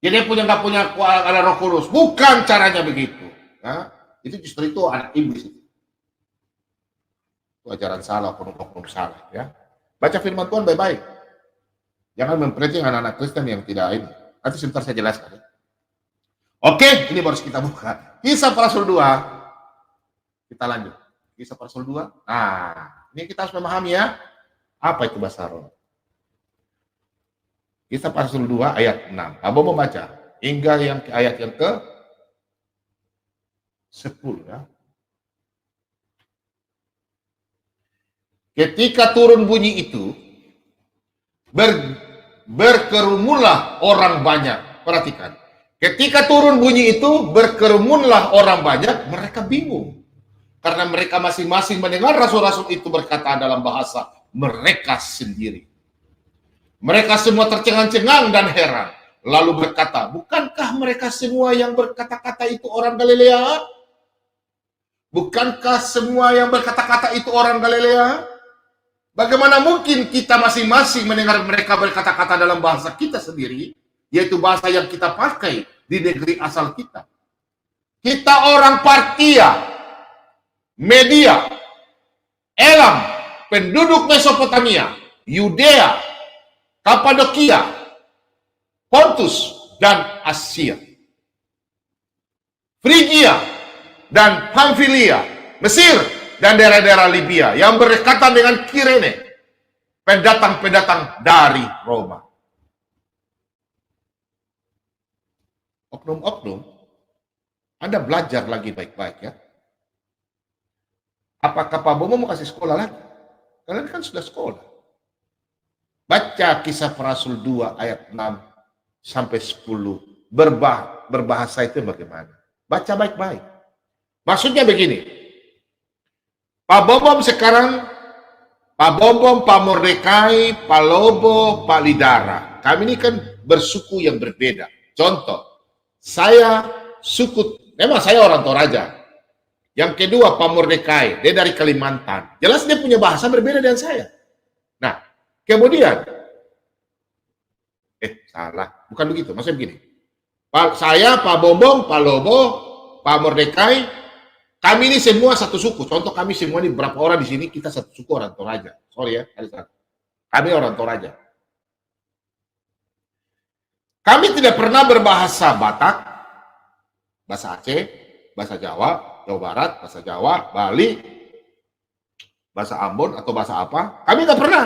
A: Jadi dia nggak punya ada Roh Kudus. Bukan caranya begitu. Ya, itu justru itu anak iblis. Itu ajaran salah, oknum salah. Ya, baca firman Tuhan baik-baik. Jangan mempreaching anak-anak Kristen yang tidak ini. Nanti sebentar saya jelaskan. Oke, ini baru kita buka. Kisah para Rasul 2. Kita lanjut. Kisah para Rasul 2. Nah, ini kita harus memahami ya. Apa itu bahasa roh? Kisah para Rasul 2 ayat 6. Abu membaca hingga yang ayat yang ke 10 ya. Ketika turun bunyi itu, berkerumunlah orang banyak. Perhatikan. Ketika turun bunyi itu, berkerumunlah orang banyak, mereka bingung. Karena mereka masing-masing mendengar rasul-rasul itu berkata dalam bahasa mereka sendiri. Mereka semua tercengang-cengang dan heran. Lalu berkata, bukankah mereka semua yang berkata-kata itu orang Galilea? Bukankah semua yang berkata-kata itu orang Galilea? Bagaimana mungkin kita masing-masing mendengar mereka berkata-kata dalam bahasa kita sendiri, yaitu bahasa yang kita pakai di negeri asal kita. Kita orang Partia, Media, Elam, penduduk Mesopotamia, Yudea, Kapadokia, Pontus, dan Asia. Frigia dan Pamfilia, Mesir, dan daerah-daerah Libya yang berdekatan dengan Kirene, pendatang-pendatang dari Roma. Oknum-oknum, Anda belajar lagi baik-baik ya. Apakah Pak Bomo mau kasih sekolah lagi? Kalian kan sudah sekolah. Baca Kisah para Rasul 2 ayat 6 sampai 10. Berbahasa itu bagaimana? Baca baik-baik. Maksudnya begini. Pak Bombom sekarang, Pak Bombom, Pak Mordekai, Pak Lobo, Pak Lidara. Kami ini kan bersuku yang berbeda. Contoh, saya suku, memang saya orang Toraja. Yang kedua Pak Mordekai, dia dari Kalimantan. Jelas dia punya bahasa berbeda dengan saya. Nah, kemudian, salah, bukan begitu. Maksudnya begini, saya, Pak Bombom, Pak Lobo, Pak Mordekai, Kami ini semua satu suku. Contoh kami semua ini berapa orang di sini, kita satu suku orang Toraja. Sorry ya, kami orang Toraja. Kami tidak pernah berbahasa Batak, bahasa Aceh, bahasa Jawa, Jawa Barat, bahasa Jawa, Bali, bahasa Ambon atau bahasa apa. Kami nggak pernah.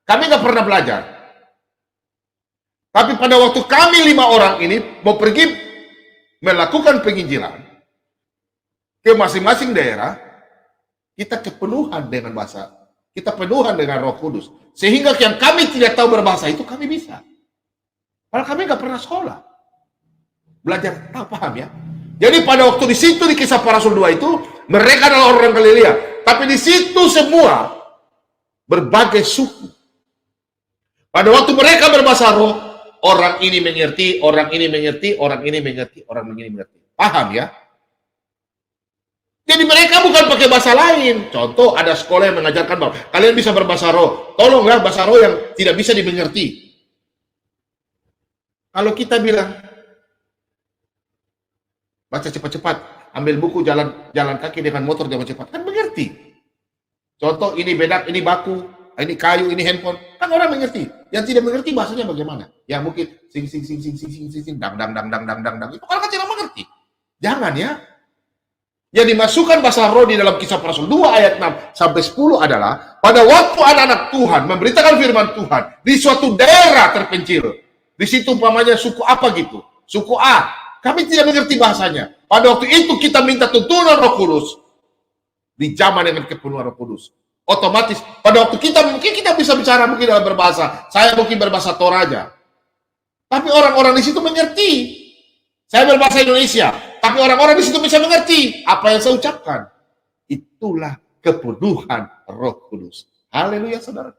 A: Kami nggak pernah belajar. Tapi pada waktu kami 5 orang ini mau pergi melakukan penginjilan ke masing-masing daerah, kita kepenuhan dengan bahasa, kita penuhan dengan Roh Kudus, sehingga yang kami tidak tahu berbahasa itu kami bisa. Padahal kami nggak pernah sekolah, belajar, tahu paham ya. Jadi pada waktu di situ di Kisah Para Rasul 2 itu, mereka adalah orang Galilea, tapi di situ semua berbagai suku. Pada waktu mereka berbahasa roh, orang ini mengerti, orang ini mengerti, orang ini mengerti, orang ini mengerti. Paham ya? Jadi mereka bukan pakai bahasa lain. Contoh, ada sekolah yang mengajarkan bahwa kalian bisa berbahasa roh. Tolonglah bahasa roh yang tidak bisa dimengerti. Kalau kita bilang, baca cepat-cepat, ambil buku, jalan kaki dengan motor jalan cepat, kan mengerti. Contoh, ini bedak, ini baku, ini kayu, ini handphone, kan orang mengerti. Yang tidak mengerti bahasanya bagaimana? Ya mungkin sing sing sing sing sing sing sing sing dang dang dang dang dang dang dang. Itu orang kan tidak mengerti. Jangan ya. Yang dimasukkan bahasa roh di dalam Kisah Para Rasul 2 ayat 6 sampai 10 adalah pada waktu anak-anak Tuhan memberitakan firman Tuhan di suatu daerah terpencil. Di situ umpamanya suku apa gitu, suku A. Kami tidak mengerti bahasanya. Pada waktu itu kita minta tuntunan Roh Kudus. Dijamah dengan kepenuhan Roh Kudus. Otomatis pada waktu kita mungkin kita bisa bicara mungkin dalam berbahasa. Saya mungkin berbahasa Toraja. Tapi orang-orang di situ mengerti. Saya berbahasa Indonesia, tapi orang-orang di situ bisa mengerti apa yang saya ucapkan. Itulah kepenuhan Roh Kudus. Haleluya, saudara.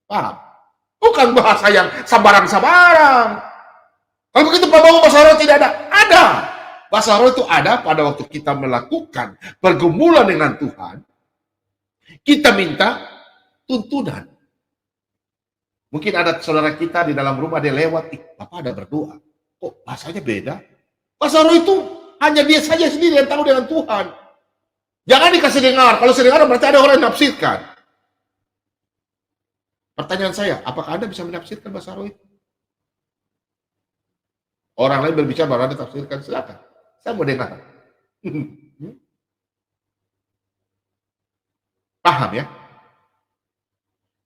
A: Paham? Bukan bahasa yang sabarang-sabarang. Kalau begitu pembangun bahasa roh tidak ada. Ada. Bahasa roh itu ada pada waktu kita melakukan pergumulan dengan Tuhan. Kita minta tuntunan. Mungkin ada saudara kita di dalam rumah, dia lewat, Bapak ada berdoa. Kok bahasanya beda? Bahasa roh itu hanya dia saja sendiri yang tahu dengan Tuhan. Jangan dikasih dengar. Kalau saya dengar berarti ada orang yang menafsirkan. Pertanyaan saya, apakah Anda bisa menafsirkan bahasa roh itu? Orang lain berbicara baru Anda tafsirkan, silakan. Saya mau dengar. Paham ya?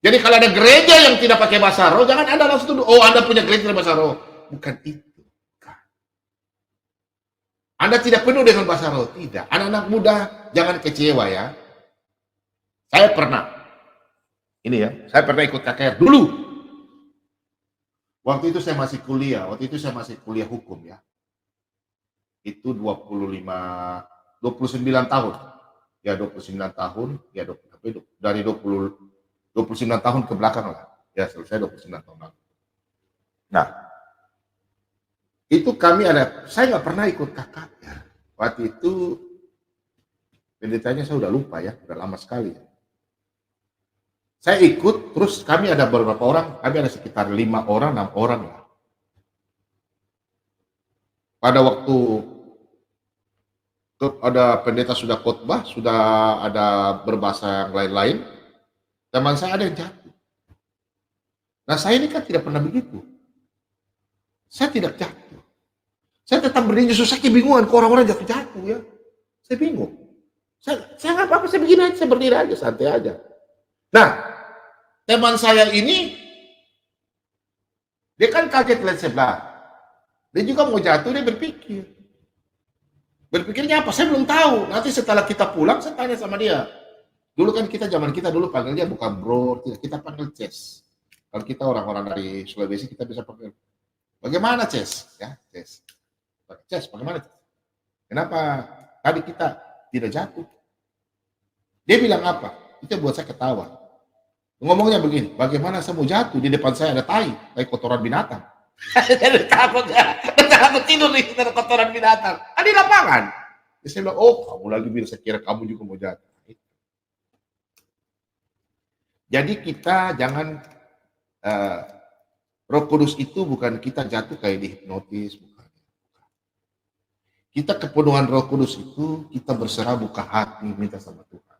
A: Jadi kalau ada gereja yang tidak pakai bahasa roh, jangan Anda langsung tuduh, oh Anda punya gereja bahasa roh. Bukan itu. Anda tidak penuh dengan bahasa roh, tidak. Anak-anak muda jangan kecewa ya. Saya pernah, ini ya, saya pernah ikut KKR dulu. Waktu itu saya masih kuliah, hukum ya. Itu 29 tahun. Ya 29 tahun, ya dari 29 tahun ke belakang lah. Ya selesai 29 tahun lalu. Nah, itu kami saya nggak pernah ikut KKR. Waktu itu pendetanya saya udah lupa ya, udah lama sekali. Saya ikut, terus kami ada beberapa orang, kami ada sekitar 5 orang, 6 orang lah. Pada waktu ada pendeta sudah khotbah, sudah ada berbahasa yang lain-lain, teman saya ada yang jatuh. Nah saya ini kan tidak pernah begitu. Saya tidak jatuh. Saya tetap berdiri, justru saya kebingungan kok orang-orang jatuh-jatuh ya. Saya bingung. Saya nggak apa-apa, saya begini aja, saya berdiri aja, santai aja. Nah, teman saya ini, dia kan kaget lihat sebelah. Dia juga mau jatuh, dia berpikir. Berpikirnya apa? Saya belum tahu. Nanti setelah kita pulang, saya tanya sama dia. Dulu kan zaman kita dulu panggilnya bukan bro, kita panggil Ces. Kalau kita orang-orang dari Sulawesi, kita bisa panggil, bagaimana Ces? Ya, Ces. Ces, bagaimana? Kenapa tadi kita tidak jatuh? Dia bilang apa? Itu buat saya ketawa. Ngomongnya begini, bagaimana saya mau jatuh? Di depan saya ada tai kotoran binatang. Saya takut tidur nih, ada kotoran binatang. Di lapangan. Saya bilang, oh kamu lagi bilang, saya kira kamu juga mau jatuh. Jadi kita jangan, Roh Kudus itu bukan kita jatuh kayak dihipnotis, bukan. Kita kepenuhan Roh Kudus itu kita berserah, buka hati, minta sama Tuhan.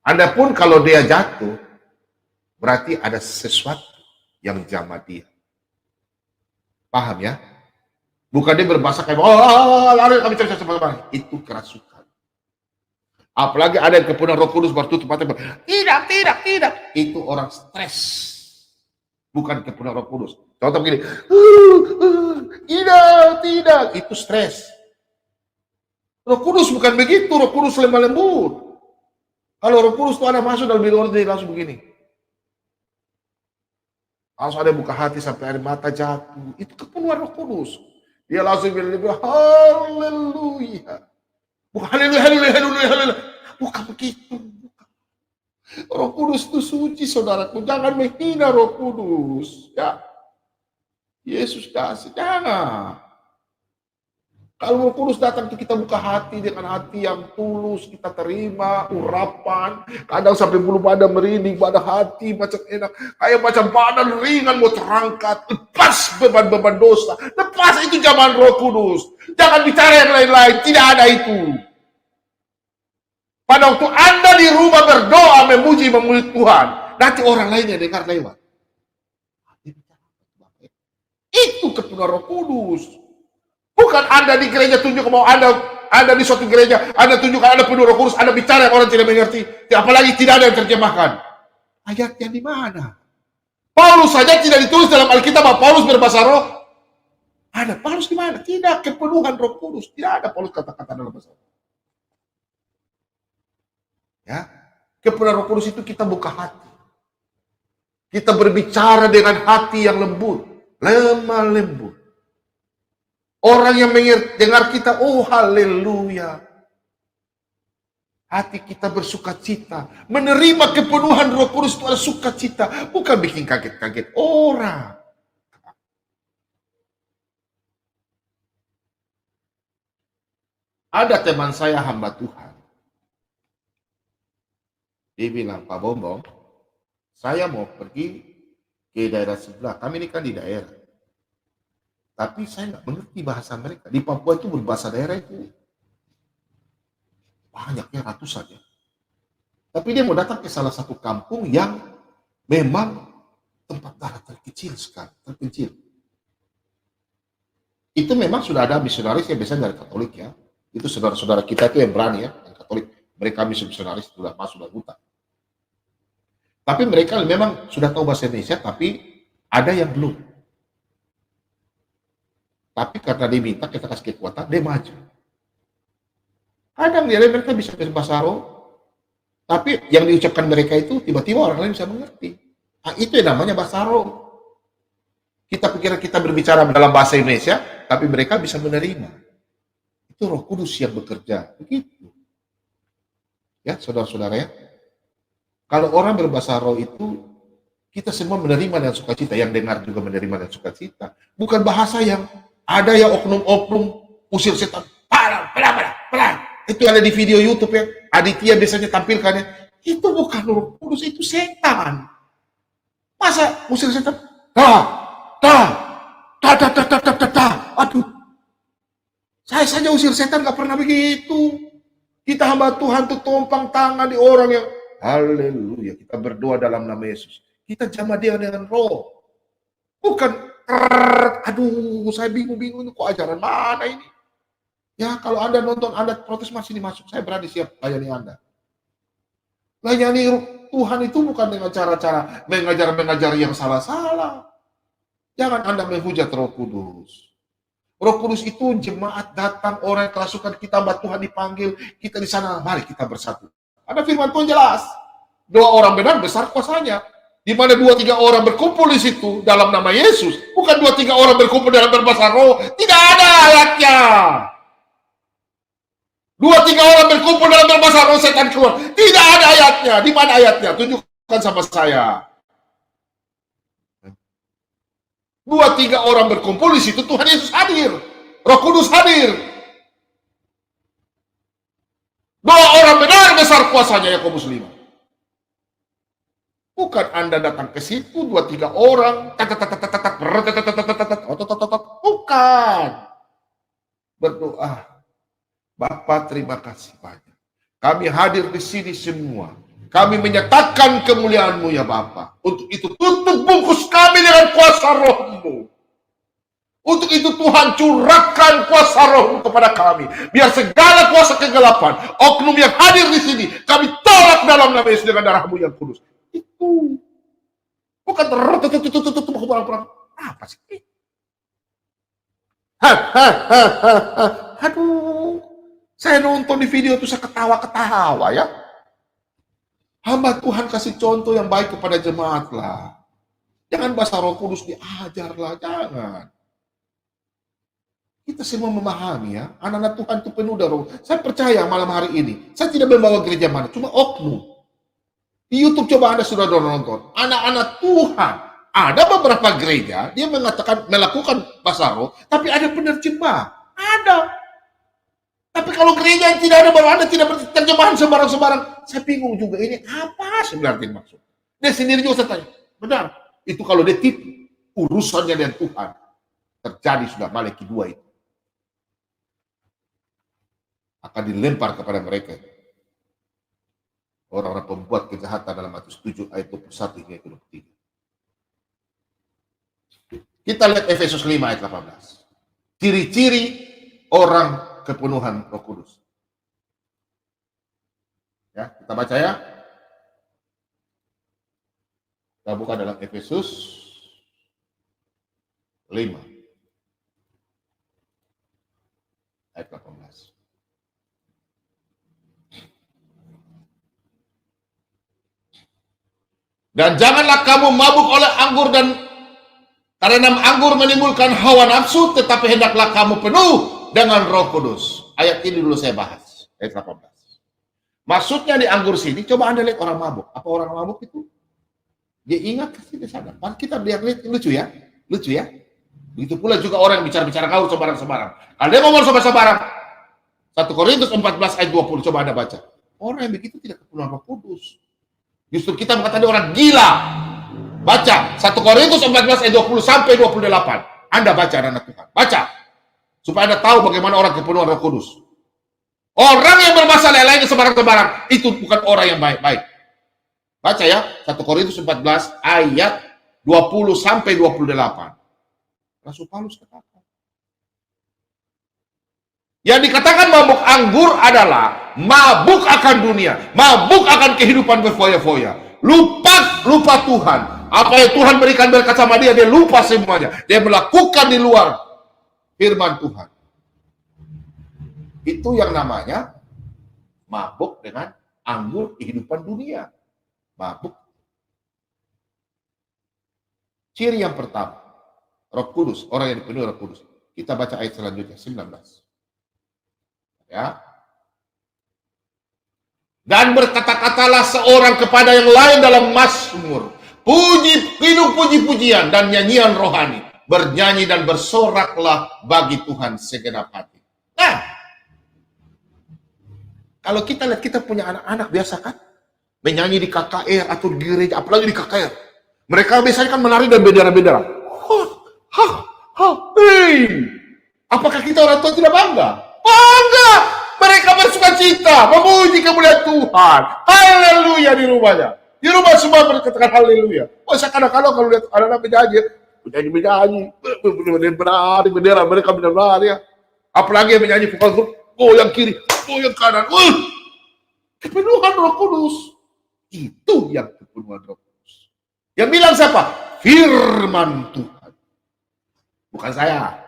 A: Adapun kalau dia jatuh, berarti ada sesuatu yang jamah dia. Paham ya? Bukan dia berbahasa kayak lari kami cepat. Itu kerasukan. Apalagi ada yang kepenuhan Roh Kudus bertutup mata. Tidak. Itu orang stres. Bukan kepenuhan Roh Kudus. Contoh begini. Tidak. Itu stres. Roh Kudus bukan begitu. Roh Kudus lemah lembut. Kalau Roh Kudus itu ada masuk dalam diri orang, dia langsung begini. Langsung ada buka hati sampai air mata jatuh. Itu kepenuhan Roh Kudus. Dia langsung bilang, haleluya. Bukan haleluya. Bukan begitu. Roh Kudus itu suci, saudaraku. Jangan menghina Roh Kudus. Ya, Yesus kasih. Jangan. Kalau Roh Kudus datang, kita buka hati dengan hati yang tulus, kita terima urapan. Kadang sampai bulu badan merinding, pada hati macam enak, kayak macam badan ringan mau terangkat. Lepas beban-beban dosa, lepas, itu zaman Roh Kudus. Jangan bicara yang lain-lain, tidak ada itu. Pada waktu Anda di rumah berdoa, memuji Tuhan, nanti orang lainnya dengar lewat. Itu kepenuhan Roh Kudus. Bukan Anda di gereja tunjuk mau Anda di suatu gereja, Anda tunjukkan Anda penuh Roh Kudus, Anda bicara yang orang tidak mengerti, apalagi tidak ada yang terjemahkan. Ayatnya di mana? Paulus saja tidak ditulis dalam Alkitab bahwa Paulus berbahasa roh. Ada Paulus di mana? Tidak, kepenuhan Roh Kudus. Tidak ada Paulus kata-kata dalam bahasa roh. Ya, kepenuhan Roh Kudus itu kita buka hati. Kita berbicara dengan hati yang lembut, lemah lembut. Orang yang mendengar kita, oh haleluya. Hati kita bersuka cita. Menerima kepenuhan Roh Kudus itu ada sukacita. Bukan bikin kaget-kaget orang. Ada teman saya hamba Tuhan. Dia bilang, Pak Bombong, saya mau pergi ke daerah sebelah. Kami ini kan di daerah. Tapi saya nggak mengerti bahasa mereka. Di Papua itu berbahasa daerah itu banyaknya, ratusan ya. Tapi dia mau datang ke salah satu kampung yang memang tempat daerah terkecil sekali, terpencil. Itu memang sudah ada misionaris yang biasanya dari Katolik ya. Itu saudara-saudara kita itu yang berani ya, yang Katolik. Mereka misionaris sudah masuk dan hutan. Tapi mereka memang sudah tahu bahasa Indonesia, tapi ada yang belum. Tapi karena dia minta, kita kasih kekuatan, dia maju. Kadang dia mereka bisa berbahasa roh, tapi yang diucapkan mereka itu tiba-tiba orang lain bisa mengerti. Nah, itu yang namanya bahasa roh. Kita pikir kita berbicara dalam bahasa Indonesia, tapi mereka bisa menerima. Itu Roh Kudus yang bekerja. Begitu. Ya, saudara-saudara ya. Kalau orang berbahasa roh itu, kita semua menerima dengan sukacita. Yang dengar juga menerima dengan sukacita. Bukan bahasa yang ada yang oknum-oknum usir setan. Pelan. Itu ada di video YouTube ya. Aditya biasanya tampilkannya. Itu bukan Roh Kudus, itu setan. Masa usir setan? Aduh. Saya saja usir setan gak pernah begitu. Kita hamba Tuhan tuh tumpang tangan di orang yang haleluya. Kita berdoa dalam nama Yesus. Kita jamah dia dengan roh. Bukan aduh, saya bingung kok ajaran mana ini? Ya, kalau Anda nonton, Anda protes masih masuk, saya berani siap layani Anda. Layani Tuhan itu bukan dengan cara-cara mengajar yang salah-salah. Jangan Anda menghujat Roh Kudus. Roh Kudus itu jemaat datang, orang kerasukan kita, hamba Tuhan dipanggil, kita di sana, mari kita bersatu. Ada firman Tuhan jelas. 2 orang benar besar kuasanya. Di mana 2-3 orang berkumpul di situ dalam nama Yesus, bukan 2-3 orang berkumpul dalam berbahasa roh, tidak ada ayatnya. 2-3 orang berkumpul dalam berbahasa roh, setan keluar, tidak ada ayatnya. Di mana ayatnya? Tunjukkan sama saya. 2-3 orang berkumpul di situ, Tuhan Yesus hadir, Roh Kudus hadir. 2 orang benar besar kuasanya, Yakobus 5. Bukan Anda datang ke situ 2-3 orang, bukan berdoa. Bapa, terima kasih banyak. Kami hadir di sini semua. Kami menyatakan kemuliaan-Mu ya Bapa. Untuk itu tutup bungkus kami dengan kuasa Roh-Mu. Untuk itu Tuhan curahkan kuasa Roh-Mu kepada kami. Biar segala kuasa kegelapan, oknum yang hadir di sini, kami tolak dalam nama Yesus dengan darah-Mu yang kudus. Itu. Bukan tutup apa sih? Aduh. Saya nonton di video itu saya ketawa-ketawa ya. Hamba Tuhan kasih contoh yang baik kepada jemaat lah. Jangan bahasa Roh Kudus diajar lah, jangan. Kita semua memahami ya, anak-anak Tuhan itu penuh dari Roh. Saya percaya malam hari ini, saya tidak membawa gereja mana, cuma oknum. Di YouTube coba Anda sudah nonton, anak-anak Tuhan. Ada beberapa gereja, dia mengatakan melakukan bahasa Roh, tapi ada penerjemah. Ada. Tapi kalau gereja yang tidak ada, baru Anda tidak berterjemahan sembarang-sembarang. Saya bingung juga, ini apa sebenarnya maksud? Dia sendiri juga saya tanya, benar. Itu kalau dia tipu, urusannya dengan Tuhan. Terjadi sudah Malaki 2 itu. Akan dilempar kepada mereka. Orang-orang pembuat kejahatan dalam Matius 7 ayat 21 hingga 23. Kita lihat Efesus 5 ayat 18. Ciri-ciri orang kepenuhan Roh Kudus. Ya, kita baca ya. Kita buka dalam Efesus 5 ayat 18. Dan janganlah kamu mabuk oleh anggur karena anggur menimbulkan hawa nafsu, tetapi hendaklah kamu penuh dengan Roh Kudus. Ayat ini dulu saya bahas, ayat 18. Maksudnya di anggur sini, coba Anda lihat orang mabuk. Apa orang mabuk itu? Dia ingat kasih dia sadar. Kita lihat lucu ya, lucu ya. Begitu pula juga orang yang bicara-bicara gaul sembarang-sembarang. Kalau dia ngomong sembarang-sembarang, 1 Korintus 14 ayat 20, coba Anda baca. Orang yang begitu tidak kepenuhan Roh Kudus. Justru kita mengatakan dia orang gila. Baca 1 Korintus 14 ayat 20 sampai 28. Anda baca anak Tuhan. Baca. Supaya Anda tahu bagaimana orang kepenuhan Roh Kudus. Orang yang bermasalah lain sembarang-sembarang itu bukan orang yang baik-baik. Baca ya 1 Korintus 14 ayat 20 sampai 28. Rasul Paulus katakan. Yang dikatakan mabuk anggur adalah mabuk akan dunia, mabuk akan kehidupan berfoya-foya, lupa Tuhan. Apa yang Tuhan berikan berkat sama dia lupa semuanya. Dia melakukan di luar firman Tuhan. Itu yang namanya mabuk dengan anggur kehidupan dunia. Mabuk. Ciri yang pertama, Roh Kudus, orang yang dipenuhi Roh Kudus. Kita baca ayat selanjutnya, 19. Ya. Dan berkata-katalah seorang kepada yang lain dalam mazmur, puji-pujian dan nyanyian rohani, bernyanyi dan bersoraklah bagi Tuhan segenap hati. Nah, kalau kita lihat, kita punya anak-anak biasa kan, menyanyi di KKR atau di gereja, apalagi di KKR. Mereka biasanya kan menari dan bendera-bendera. Hei, apakah kita orang tua tidak bangga? Bangga! Mereka bersuka cita, memuji kemuliaan Tuhan. Haleluya di rumahnya. Di rumah semua berkatakan haleluya. Oh, kadang-kadang kalau lihat anak-anak menyanyi, bendera, mereka benar-benar ya. Apalagi yang menyanyi vokal grup, goyang kiri, goyang kanan. Kepenuhan Roh Kudus. Itu yang kepenuhan Roh Kudus. Yang bilang siapa? Firman Tuhan. Bukan saya.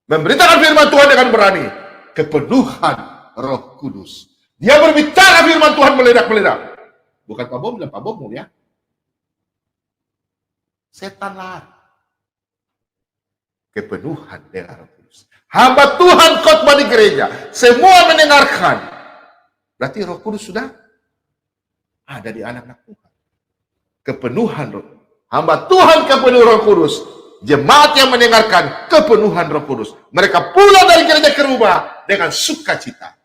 A: Memberitakan firman Tuhan dengan berani. Kepenuhan Roh Kudus. Dia berbicara firman Tuhan meledak-meledak. Bukan Pak Bom, Pak Bom ya. Setan lah. Kepenuhan dengan Roh Kudus. Hamba Tuhan khotbah di gereja. Semua mendengarkan. Berarti Roh Kudus sudah ada di anak-anak Tuhan. Kepenuhan Roh. Hamba Tuhan kepenuhan Roh Kudus. Jemaat yang mendengarkan kepenuhan Roh Kudus. Mereka pulang dari gereja ke rumah dengan sukacita.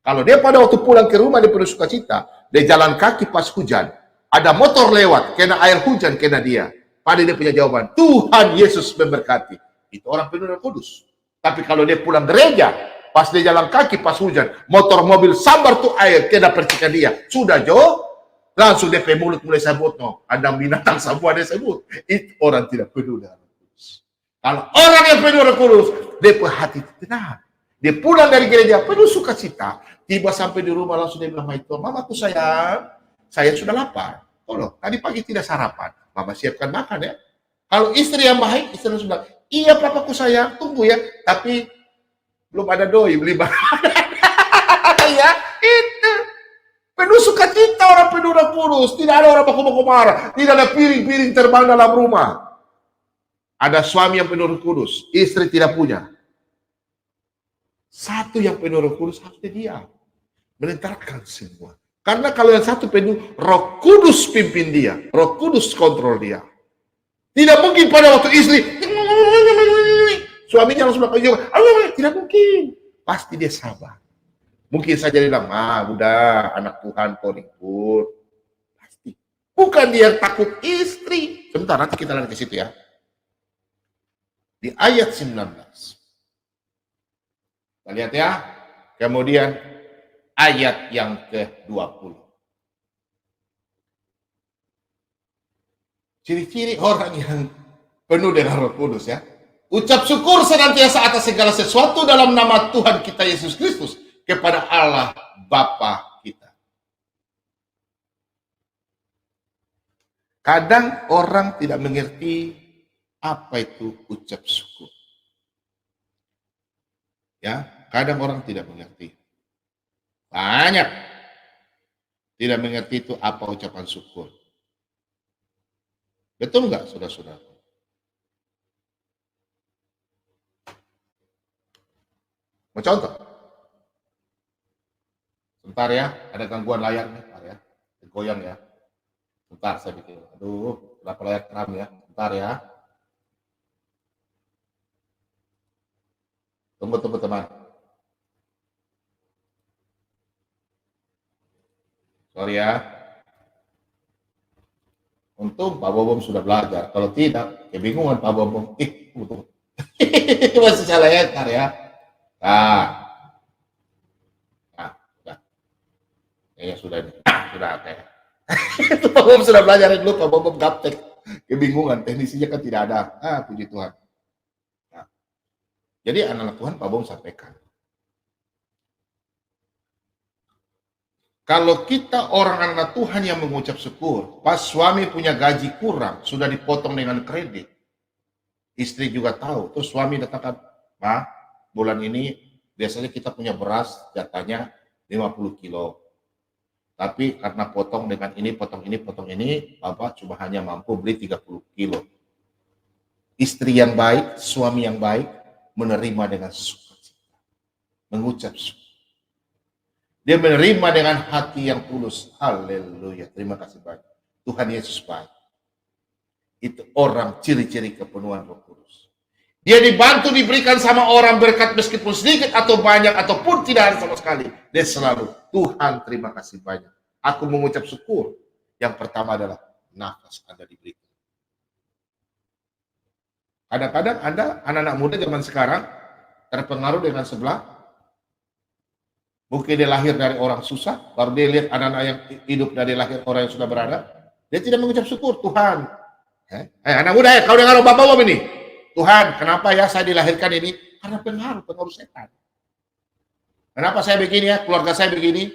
A: Kalau dia pada waktu pulang ke rumah dia penuh sukacita, dia jalan kaki pas hujan, ada motor lewat, kena air hujan, kena dia. Pada dia punya jawaban, Tuhan Yesus memberkati. Itu orang penuh Roh Kudus. Tapi kalau dia pulang gereja, Pas dia jalan kaki, pas hujan, motor mobil sambar tuh air, tidak percikan dia. Sudah Jo, langsung dia mulut mulai sebut, no. Ada binatang semua dia sebut. Itu orang tidak peduli dengan Roh Kudus. Kalau orang yang penuh Roh Kudus, dia hati tenang. Dia pulang dari gereja penuh sukacita. Tiba sampai di rumah langsung dia bilang, mamaku sayang, saya sudah lapar. Tolong, tadi pagi tidak sarapan. Mama siapkan makan ya. Kalau istri yang baik, istri sudah, iya papaku sayang, tunggu ya. Tapi belum ada doi beli bahan. Ya, itu. Penuh sukacita orang penuh Roh Kudus. Tidak ada orang baku-baku marah. Tidak ada piring-piring terbang dalam rumah. Ada suami yang penuh Roh Kudus, istri tidak punya. Satu yang penuh Roh Kudus harusnya dia menentarkan semua. Karena kalau yang satu penuh, Roh Kudus pimpin dia, Roh Kudus kontrol dia. Tidak mungkin pada waktu istri suaminya langsung bilang, tidak mungkin. Pasti dia sabar. Mungkin saja dia bilang, udah anak Tuhan kok ribut. Pasti. Bukan dia takut istri. Sebentar, nanti kita lihat ke situ ya. Di ayat 19. Kita lihat ya. Kemudian ayat yang ke-20. Ciri-ciri orang yang penuh dengan Roh Kudus ya. Ucap syukur senantiasa atas segala sesuatu dalam nama Tuhan kita Yesus Kristus kepada Allah Bapa kita. Kadang orang tidak mengerti apa itu ucap syukur. Ya, kadang orang tidak mengerti. Banyak tidak mengerti itu apa ucapan syukur. Betul nggak, saudara-saudara? Mau contoh? Sebentar ya, ada gangguan layar nih, ya. Goyang ya. Sebentar saya bikin. Aduh, berapa layar RAM ya? Sebentar ya. Tunggu teman. Sorry ya. Untung Pak Bobom sudah belajar. Kalau tidak, kebingungan Pak Bobom. Untung. Masih salah ya, ntar ya. Kayaknya sudah ini. Sudah oke. Pak Bobom sudah belajar dulu, Pak Bobom gaptek. Kebingungan, teknisinya kan tidak ada. Puji Tuhan. Nah, jadi anak Tuhan Pak Bobom sampaikan. Kalau kita orang anak Tuhan yang mengucap syukur, pas suami punya gaji kurang, sudah dipotong dengan kredit, istri juga tahu, terus suami datangkan, bulan ini biasanya kita punya beras jatahnya 50 kilo. Tapi karena potong dengan ini, potong ini, Bapak cuma hanya mampu beli 30 kilo. Istri yang baik, suami yang baik, menerima dengan sukacita. Mengucap syukur. Dia menerima dengan hati yang tulus. Haleluya. Terima kasih banyak. Tuhan Yesus baik. Itu orang ciri-ciri kepenuhan Roh Kudus. Dia dibantu, diberikan sama orang berkat meskipun sedikit atau banyak ataupun tidak ada sama sekali. Dia selalu, Tuhan terima kasih banyak. Aku mengucap syukur. Yang pertama adalah nafas Anda diberikan. Kadang-kadang Anda, anak-anak muda zaman sekarang, terpengaruh dengan sebelah. Mungkin dia lahir dari orang susah, baru dia lihat anak-anak yang hidup dari lahir orang yang sudah berada. Dia tidak mengucap syukur, Tuhan. Anak muda ya, kau dengar bapak-bapak ini. Tuhan, kenapa ya saya dilahirkan ini? Karena pengaruh setan. Kenapa saya begini ya, keluarga saya begini?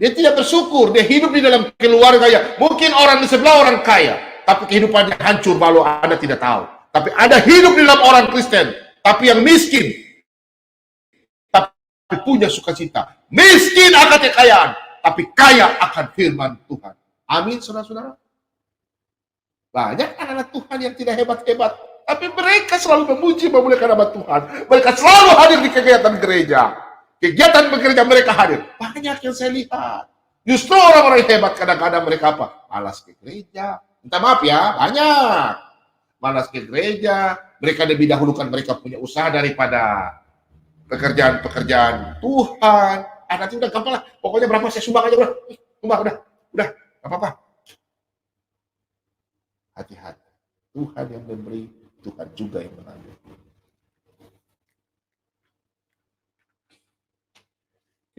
A: Dia tidak bersyukur, dia hidup di dalam keluarga ya. Mungkin orang di sebelah orang kaya, tapi kehidupannya hancur balau Anda tidak tahu. Tapi Anda hidup di dalam orang Kristen, tapi yang miskin, tapi punya sukacita. Miskin akan kekayaan, tapi kaya akan firman Tuhan. Amin, saudara-saudara. Banyak anak-anak Tuhan yang tidak hebat-hebat, tapi mereka selalu memuji, memuliakan nama Tuhan. Mereka selalu hadir di kegiatan gereja. Kegiatan gereja mereka hadir. Banyak yang saya lihat. Justru orang-orang hebat kadang-kadang mereka apa? Malas ke gereja. Minta maaf ya, banyak. Malas ke gereja. Mereka lebih dahulukan mereka punya usaha daripada pekerjaan-pekerjaan Tuhan. Nanti udah gampang lah. Pokoknya berapa saya sumbang aja udah. Sumbang udah. Gak apa-apa. Hati-hati. Tuhan yang memberi, Tuhan juga yang mengambil.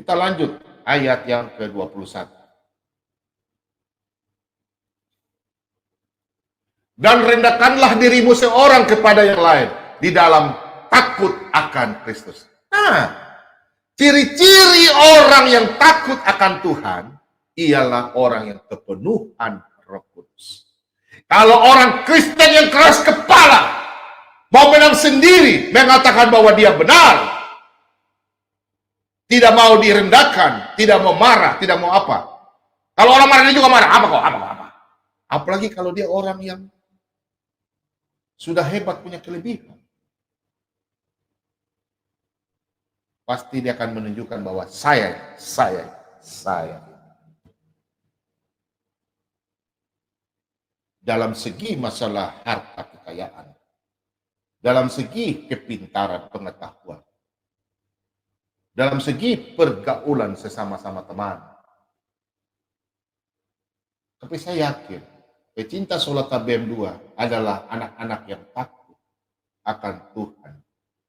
A: Kita lanjut ayat yang ke-21. Dan rendahkanlah dirimu seorang kepada yang lain di dalam takut akan Kristus. Nah, ciri-ciri orang yang takut akan Tuhan ialah orang yang kepenuhan Roh Kudus. Kalau orang Kristen yang keras kepala, mau menang sendiri, mengatakan bahwa dia benar, tidak mau direndahkan, tidak mau marah, tidak mau apa. Kalau orang marah dia juga marah, apa kok, apa. Apalagi kalau dia orang yang sudah hebat, punya kelebihan. Pasti dia akan menunjukkan bahwa saya. Dalam segi masalah harta kekayaan, dalam segi kepintaran pengetahuan, dalam segi pergaulan sesama-sama teman. Tapi saya yakin pecinta Sola KBM 2 adalah anak-anak yang takut akan Tuhan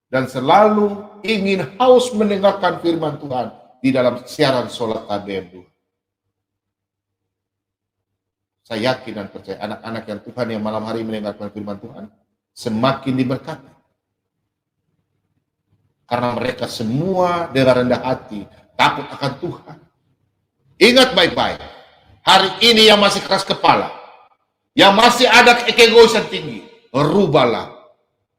A: dan selalu ingin haus mendengarkan firman Tuhan di dalam siaran Sola KBM 2. Saya yakin dan percaya anak-anak yang Tuhan yang malam hari mendengarkan firman Tuhan semakin diberkati. Karena mereka semua dengan rendah hati takut akan Tuhan. Ingat baik-baik, hari ini yang masih keras kepala, yang masih ada keegoisan tinggi, rubahlah.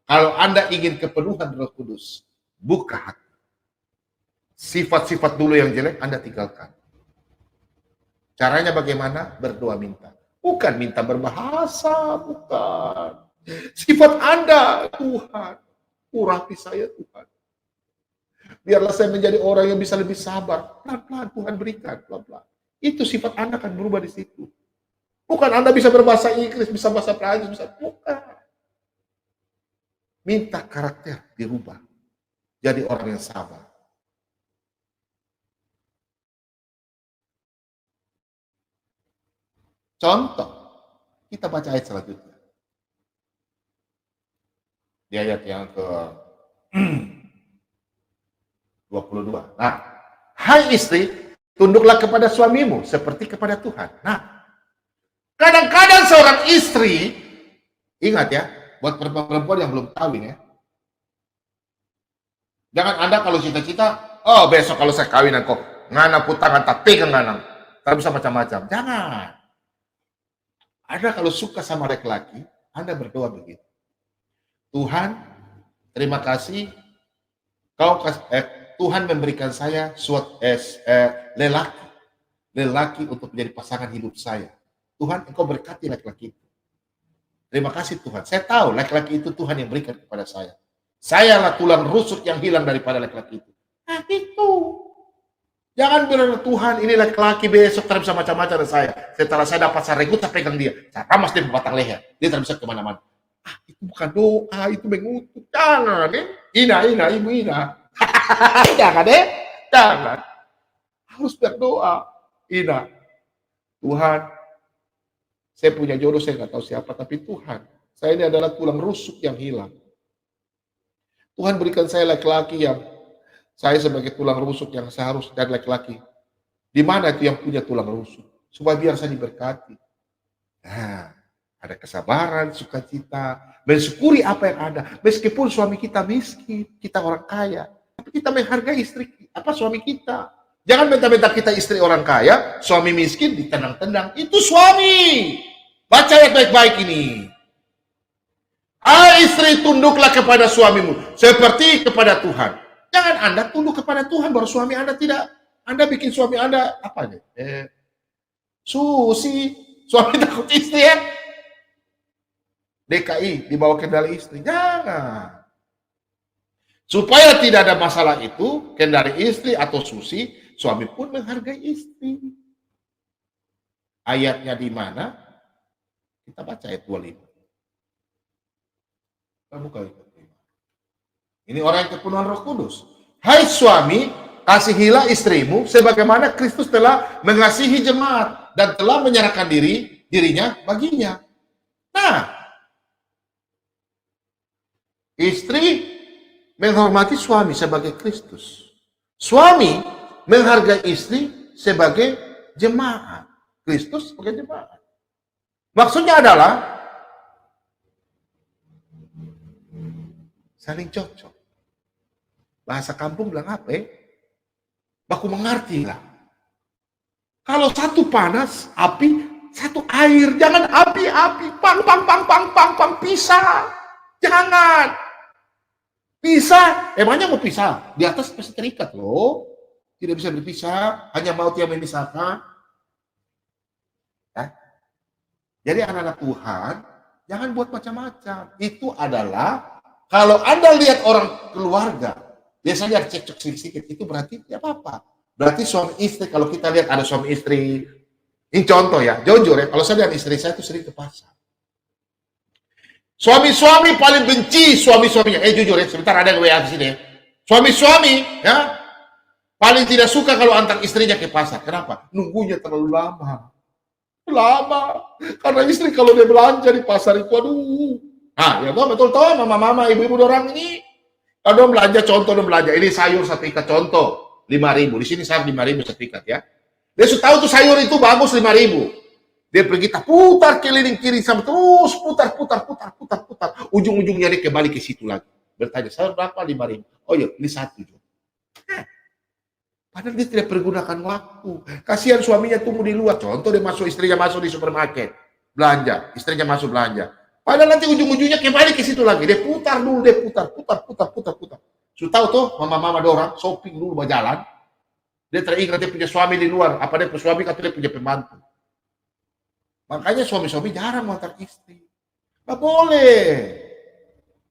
A: Kalau Anda ingin kepenuhan Roh Kudus, buka hati. Sifat-sifat dulu yang jelek Anda tinggalkan. Caranya bagaimana? Berdoa minta. Bukan minta berbahasa, bukan. Sifat Anda, Tuhan, urapi saya Tuhan. Biarlah saya menjadi orang yang bisa lebih sabar. Pelan-pelan Tuhan berikan, pelan-pelan. Itu sifat Anda akan berubah di situ. Bukan Anda bisa berbahasa Inggris, bisa bahasa Prancis, bisa. Bukan. Minta karakter dirubah. Jadi orang yang sabar. Contoh, kita baca ayat selanjutnya. Di ayat yang ke 22. Nah, hai istri, tunduklah kepada suamimu seperti kepada Tuhan. Nah, kadang-kadang seorang istri, ingat ya, buat perempuan yang belum kawin ya, jangan Anda kalau cita-cita, oh besok kalau saya kawin kok ngana putangan tak pegang ngana, tak bisa macam-macam. Jangan. Anda kalau suka sama laki-laki, Anda berdoa begitu. Tuhan, terima kasih, Tuhan memberikan saya lelaki untuk menjadi pasangan hidup saya. Tuhan, Engkau berkati laki-laki itu. Terima kasih Tuhan. Saya tahu laki-laki itu Tuhan yang berikan kepada saya. Sayalah tulang rusuk yang hilang daripada laki-laki itu. Nah itu. Jangan bilang Tuhan ini laki-laki besok tak bisa macam-macam dengan saya. Setelah saya dapat saregut, saya pegang dia. Saya ramas dia batang leher. Dia tak bisa kemana-mana. Itu bukan doa, itu mengutuk. Jangan ibu Ina. Jangan jangan. Harus berdoa. Ina, Tuhan, saya punya jodoh, saya nggak tahu siapa, tapi Tuhan, saya ini adalah tulang rusuk yang hilang. Tuhan berikan saya laki-laki yang saya sebagai tulang rusuk yang seharusnya dari laki-laki. Di mana itu yang punya tulang rusuk? Supaya biar saya diberkati. Nah, ada kesabaran, sukacita, mensyukuri apa yang ada. Meskipun suami kita miskin, kita orang kaya, tapi kita menghargai suami kita. Jangan minta-minta kita istri orang kaya, suami miskin ditendang-tendang. Itu suami. Baca ayat baik-baik ini. Hai istri, tunduklah kepada suamimu seperti kepada Tuhan. Jangan Anda tunduk kepada Tuhan baru suami Anda tidak. Anda bikin suami Anda apa nih? Susi, suami takut istri ya. DKI dibawa kendali istri. Jangan. Supaya tidak ada masalah itu, kendali istri atau susi, suami pun menghargai istri. Ayatnya di mana? Kita baca ayat 25. Kita buka ayat 25. Ini orang yang kepenuhan Roh Kudus. Hai suami, kasihilah istrimu sebagaimana Kristus telah mengasihi jemaat dan telah menyerahkan dirinya baginya. Nah, istri menghormati suami sebagai Kristus. Suami menghargai istri sebagai jemaat. Kristus sebagai jemaat. Maksudnya adalah saling cocok. Bahasa kampung bilang apa ya? Baku mengerti lah. Kalau satu panas, api, satu air. Jangan api-api. Pang, pisah. Jangan. Pisah. Emangnya mau pisah? Di atas pasti terikat loh. Tidak bisa berpisah. Hanya maut yang memisahkan. Ya. Jadi anak-anak Tuhan, jangan buat macam-macam. Itu adalah, kalau Anda lihat orang keluarga, biasanya cekcok sedikit, itu berarti tidak apa-apa. Berarti suami istri, kalau kita lihat ada suami istri, ini contoh ya, jujur ya, kalau saya dan istri saya itu sering ke pasar. Suami-suami paling benci suami-suaminya. Jujur ya, sebentar ada yang WA di sini ya. Suami-suami ya, paling tidak suka kalau antar istrinya ke pasar. Kenapa? Nunggunya terlalu lama. Karena istri kalau dia belanja di pasar itu, aduh. Nah, ya betul toh, mama-mama, ibu-ibu orang ini. Kalau belanja, contoh belanja. Ini sayur satu ikat contoh, 5.000. Di sini sayur 5.000 satu ikat ya. Dia sudah tahu tuh sayur itu bagus 5.000. Dia pergi putar keliling kiri sampai terus putar. Ujung-ujungnya dia kembali ke situ lagi. Bertanya, sayur berapa? 5.000. Oh iya, ini satu. Padahal dia tidak pergunakan waktu. Kasihan suaminya tunggu di luar. Contoh dia istrinya masuk di supermarket. Belanja. Istrinya masuk belanja. Padahal nanti ujung-ujungnya kembali ke situ lagi. Dia putar dulu. Dia putar. Sudah tahu tuh mama-mama orang shopping dulu berjalan. Dia teringat dia punya suami di luar. Apa dia punya suami atau dia punya pembantu. Makanya suami-suami jarang mengantar istri. Nggak boleh.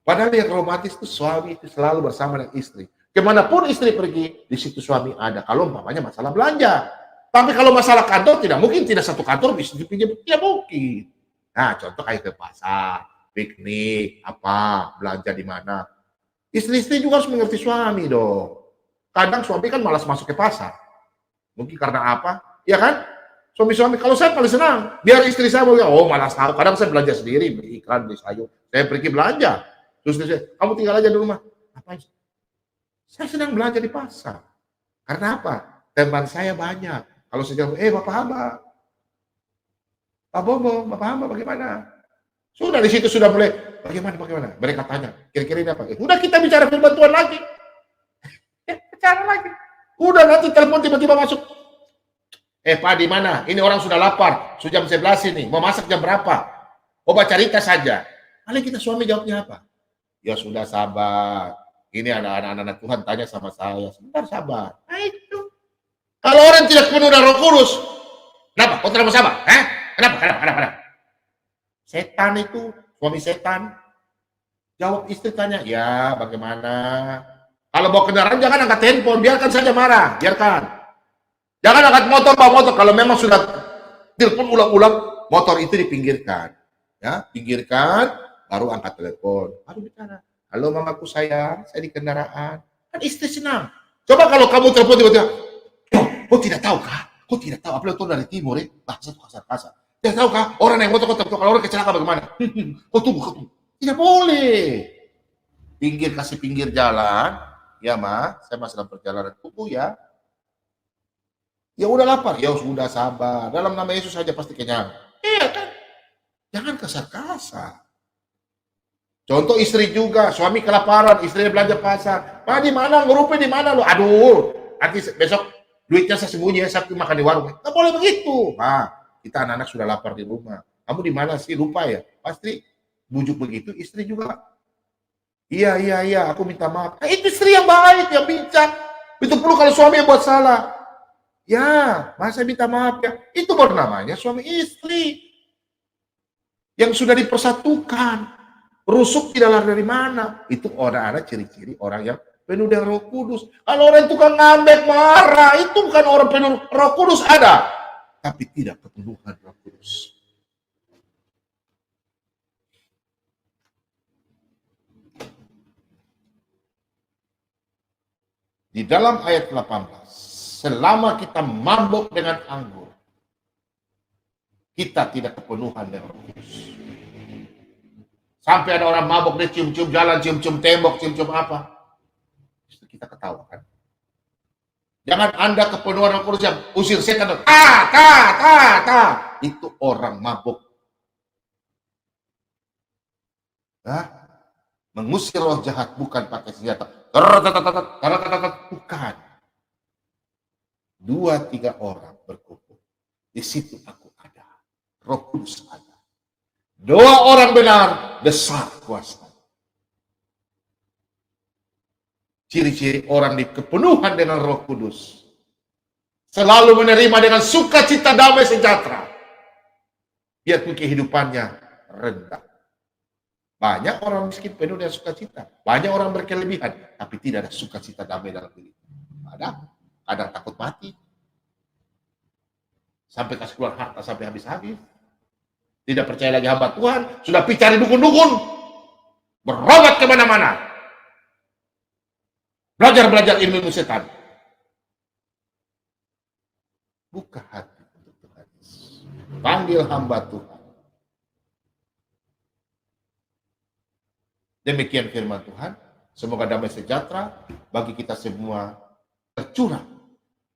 A: Padahal yang romantis itu suami itu selalu bersama dengan istri. Kemanapun istri pergi, di situ suami ada. Kalau umpamanya masalah belanja. Tapi kalau masalah kantor, tidak mungkin tidak satu kantor bisa dipinjam. Tidak mungkin. Nah, contoh kayak ke pasar, piknik, apa, belanja di mana. Istri-istri juga harus mengerti suami dong. Kadang suami kan malas masuk ke pasar. Mungkin karena apa? Ya kan? Suami-suami, kalau saya paling senang. Biar istri saya mau, oh malas tahu. Kadang saya belanja sendiri, beli ikan, beli sayur. Saya pergi belanja. Terus saya, kamu tinggal aja di rumah. Apa? Saya sedang belanja di pasar. Karena apa? Teman saya banyak. Kalau saya bilang, Bapak Hamba. Pak Bobo, Bapak Hamba bagaimana? Sudah di situ sudah mulai, bagaimana? Mereka tanya, kira-kira ini apa? Udah kita bicara firman Tuhan lagi. Bicara lagi. Udah nanti telepon tiba-tiba masuk. Pak di mana? Ini orang sudah lapar. Sudah jam 11 ini. Mau masak jam berapa? Oh baca cerita saja. Paling kita suami jawabnya apa? Ya sudah sabar. Ini ada anak-anak Tuhan tanya sama saya. Sebentar sabar. Nah itu. Kalau orang tidak penuh dengan Roh Kudus, kenapa? Kau tidak mau sabar? Kenapa? Setan itu, suami setan. Jawab istri tanya, ya bagaimana? Kalau bawa kendaraan jangan angkat handphone, biarkan saja marah, biarkan. Jangan angkat motor, bawa motor. Kalau memang sudah telepon ulang-ulang, motor itu dipinggirkan. Ya, pinggirkan, baru angkat telepon, baru bicara. Halo mamaku sayang, saya di kendaraan. Kan istri senang. Coba kalau kamu telepon tiba-tiba, kau tidak tahu kah? Kau tidak tahu, apalagi kau dari timur ya, bahasa itu kasar-kasar. Tidak tahu kah? Orang yang motor kalau orang kecelakaan bagaimana? Kau tunggu. Tidak boleh. Kasih pinggir jalan. Ya ma, saya masih dalam perjalanan, tunggu ya. Ya udah lapar, ya sudah sabar. Dalam nama Yesus saja pasti kenyang. Iya kan? Jangan kasar-kasar. Contoh istri juga, suami kelaparan, istrinya belanja pasar. Pak di mana? Ngerupi di mana lo? Aduh, nanti besok duitnya saya sembunyi ya, saya makan di warung. Nggak boleh begitu. Pak, kita anak-anak sudah lapar di rumah. Kamu di mana sih? Lupa ya? Pasti bujuk begitu, istri juga. Iya, aku minta maaf. Nah, itu istri yang baik, yang bijak. Itu perlu kalau suami yang buat salah. Ya, masa minta maaf ya. Itu baru namanya suami istri. Yang sudah dipersatukan. Rusuk tidak dari mana? Itu orang ada ciri-ciri orang yang penuh dengan Roh Kudus. Kalau orang tukang ngambek marah, itu bukan orang penuh Roh Kudus ada, tapi tidak kepenuhan Roh Kudus. Di dalam ayat 18, selama kita mabuk dengan anggur, kita tidak kepenuhan dengan Roh Kudus. Sampai ada orang mabuk, dia cium-cium jalan, cium-cium tembok, cium-cium apa. Kita ketawa kan. Jangan Anda kepenuhan Roh Kudus yang usir setan. Itu orang mabuk. Mengusir roh jahat bukan pakai senjata. Bukan. 2-3 orang berkumpul. Di situ aku ada. Roh Kudus ada. 2 orang benar, besar kuasa. Ciri-ciri orang di kepenuhan dengan Roh Kudus. Selalu menerima dengan sukacita, damai, sejahtera. Biarpun kehidupannya rendah. Banyak orang miskin penuh dengan sukacita. Banyak orang berkelebihan, tapi tidak ada sukacita, damai dalam diri. Ada takut mati. Sampai kasih keluar harta sampai habis-habis. Tidak percaya lagi hamba Tuhan. Sudah pergi cari dukun-dukun. Berobat kemana-mana. Belajar ilmu setan. Buka hati untuk Tuhan. Panggil hamba Tuhan. Demikian firman Tuhan. Semoga damai sejahtera bagi kita semua tercurah.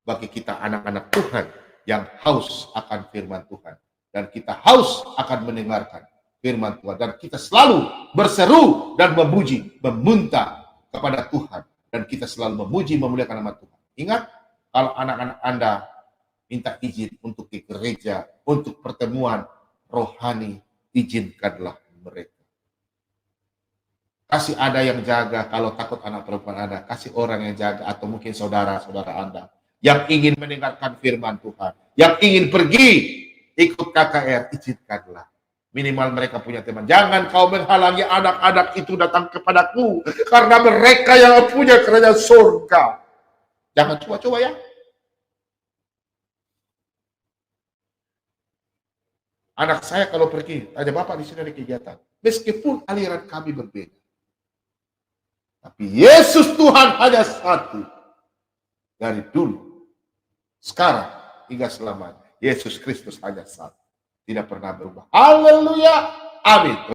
A: Bagi kita anak-anak Tuhan yang haus akan firman Tuhan. Dan kita haus akan mendengarkan firman Tuhan. Dan kita selalu berseru dan memuji, meminta kepada Tuhan. Dan kita selalu memuji, memuliakan nama Tuhan. Ingat, kalau anak-anak Anda minta izin untuk ke gereja, untuk pertemuan rohani, izinkanlah mereka. Kasih ada yang jaga, kalau takut anak perempuan Anda, kasih orang yang jaga, atau mungkin saudara-saudara Anda, yang ingin mendengarkan firman Tuhan, yang ingin pergi ikut KKR, izinkanlah. Minimal mereka punya teman. Jangan kau menghalangi anak-anak itu datang kepadaku, karena mereka yang punya kerajaan surga. Jangan coba-coba ya. Anak saya kalau pergi, tanya bapak di sini ada kegiatan. Meskipun aliran kami berbeda. Tapi Yesus Tuhan hanya satu. Dari dulu, sekarang, hingga selamanya. Yesus Kristus hanya satu. Tidak pernah berubah. Haleluya. Amin.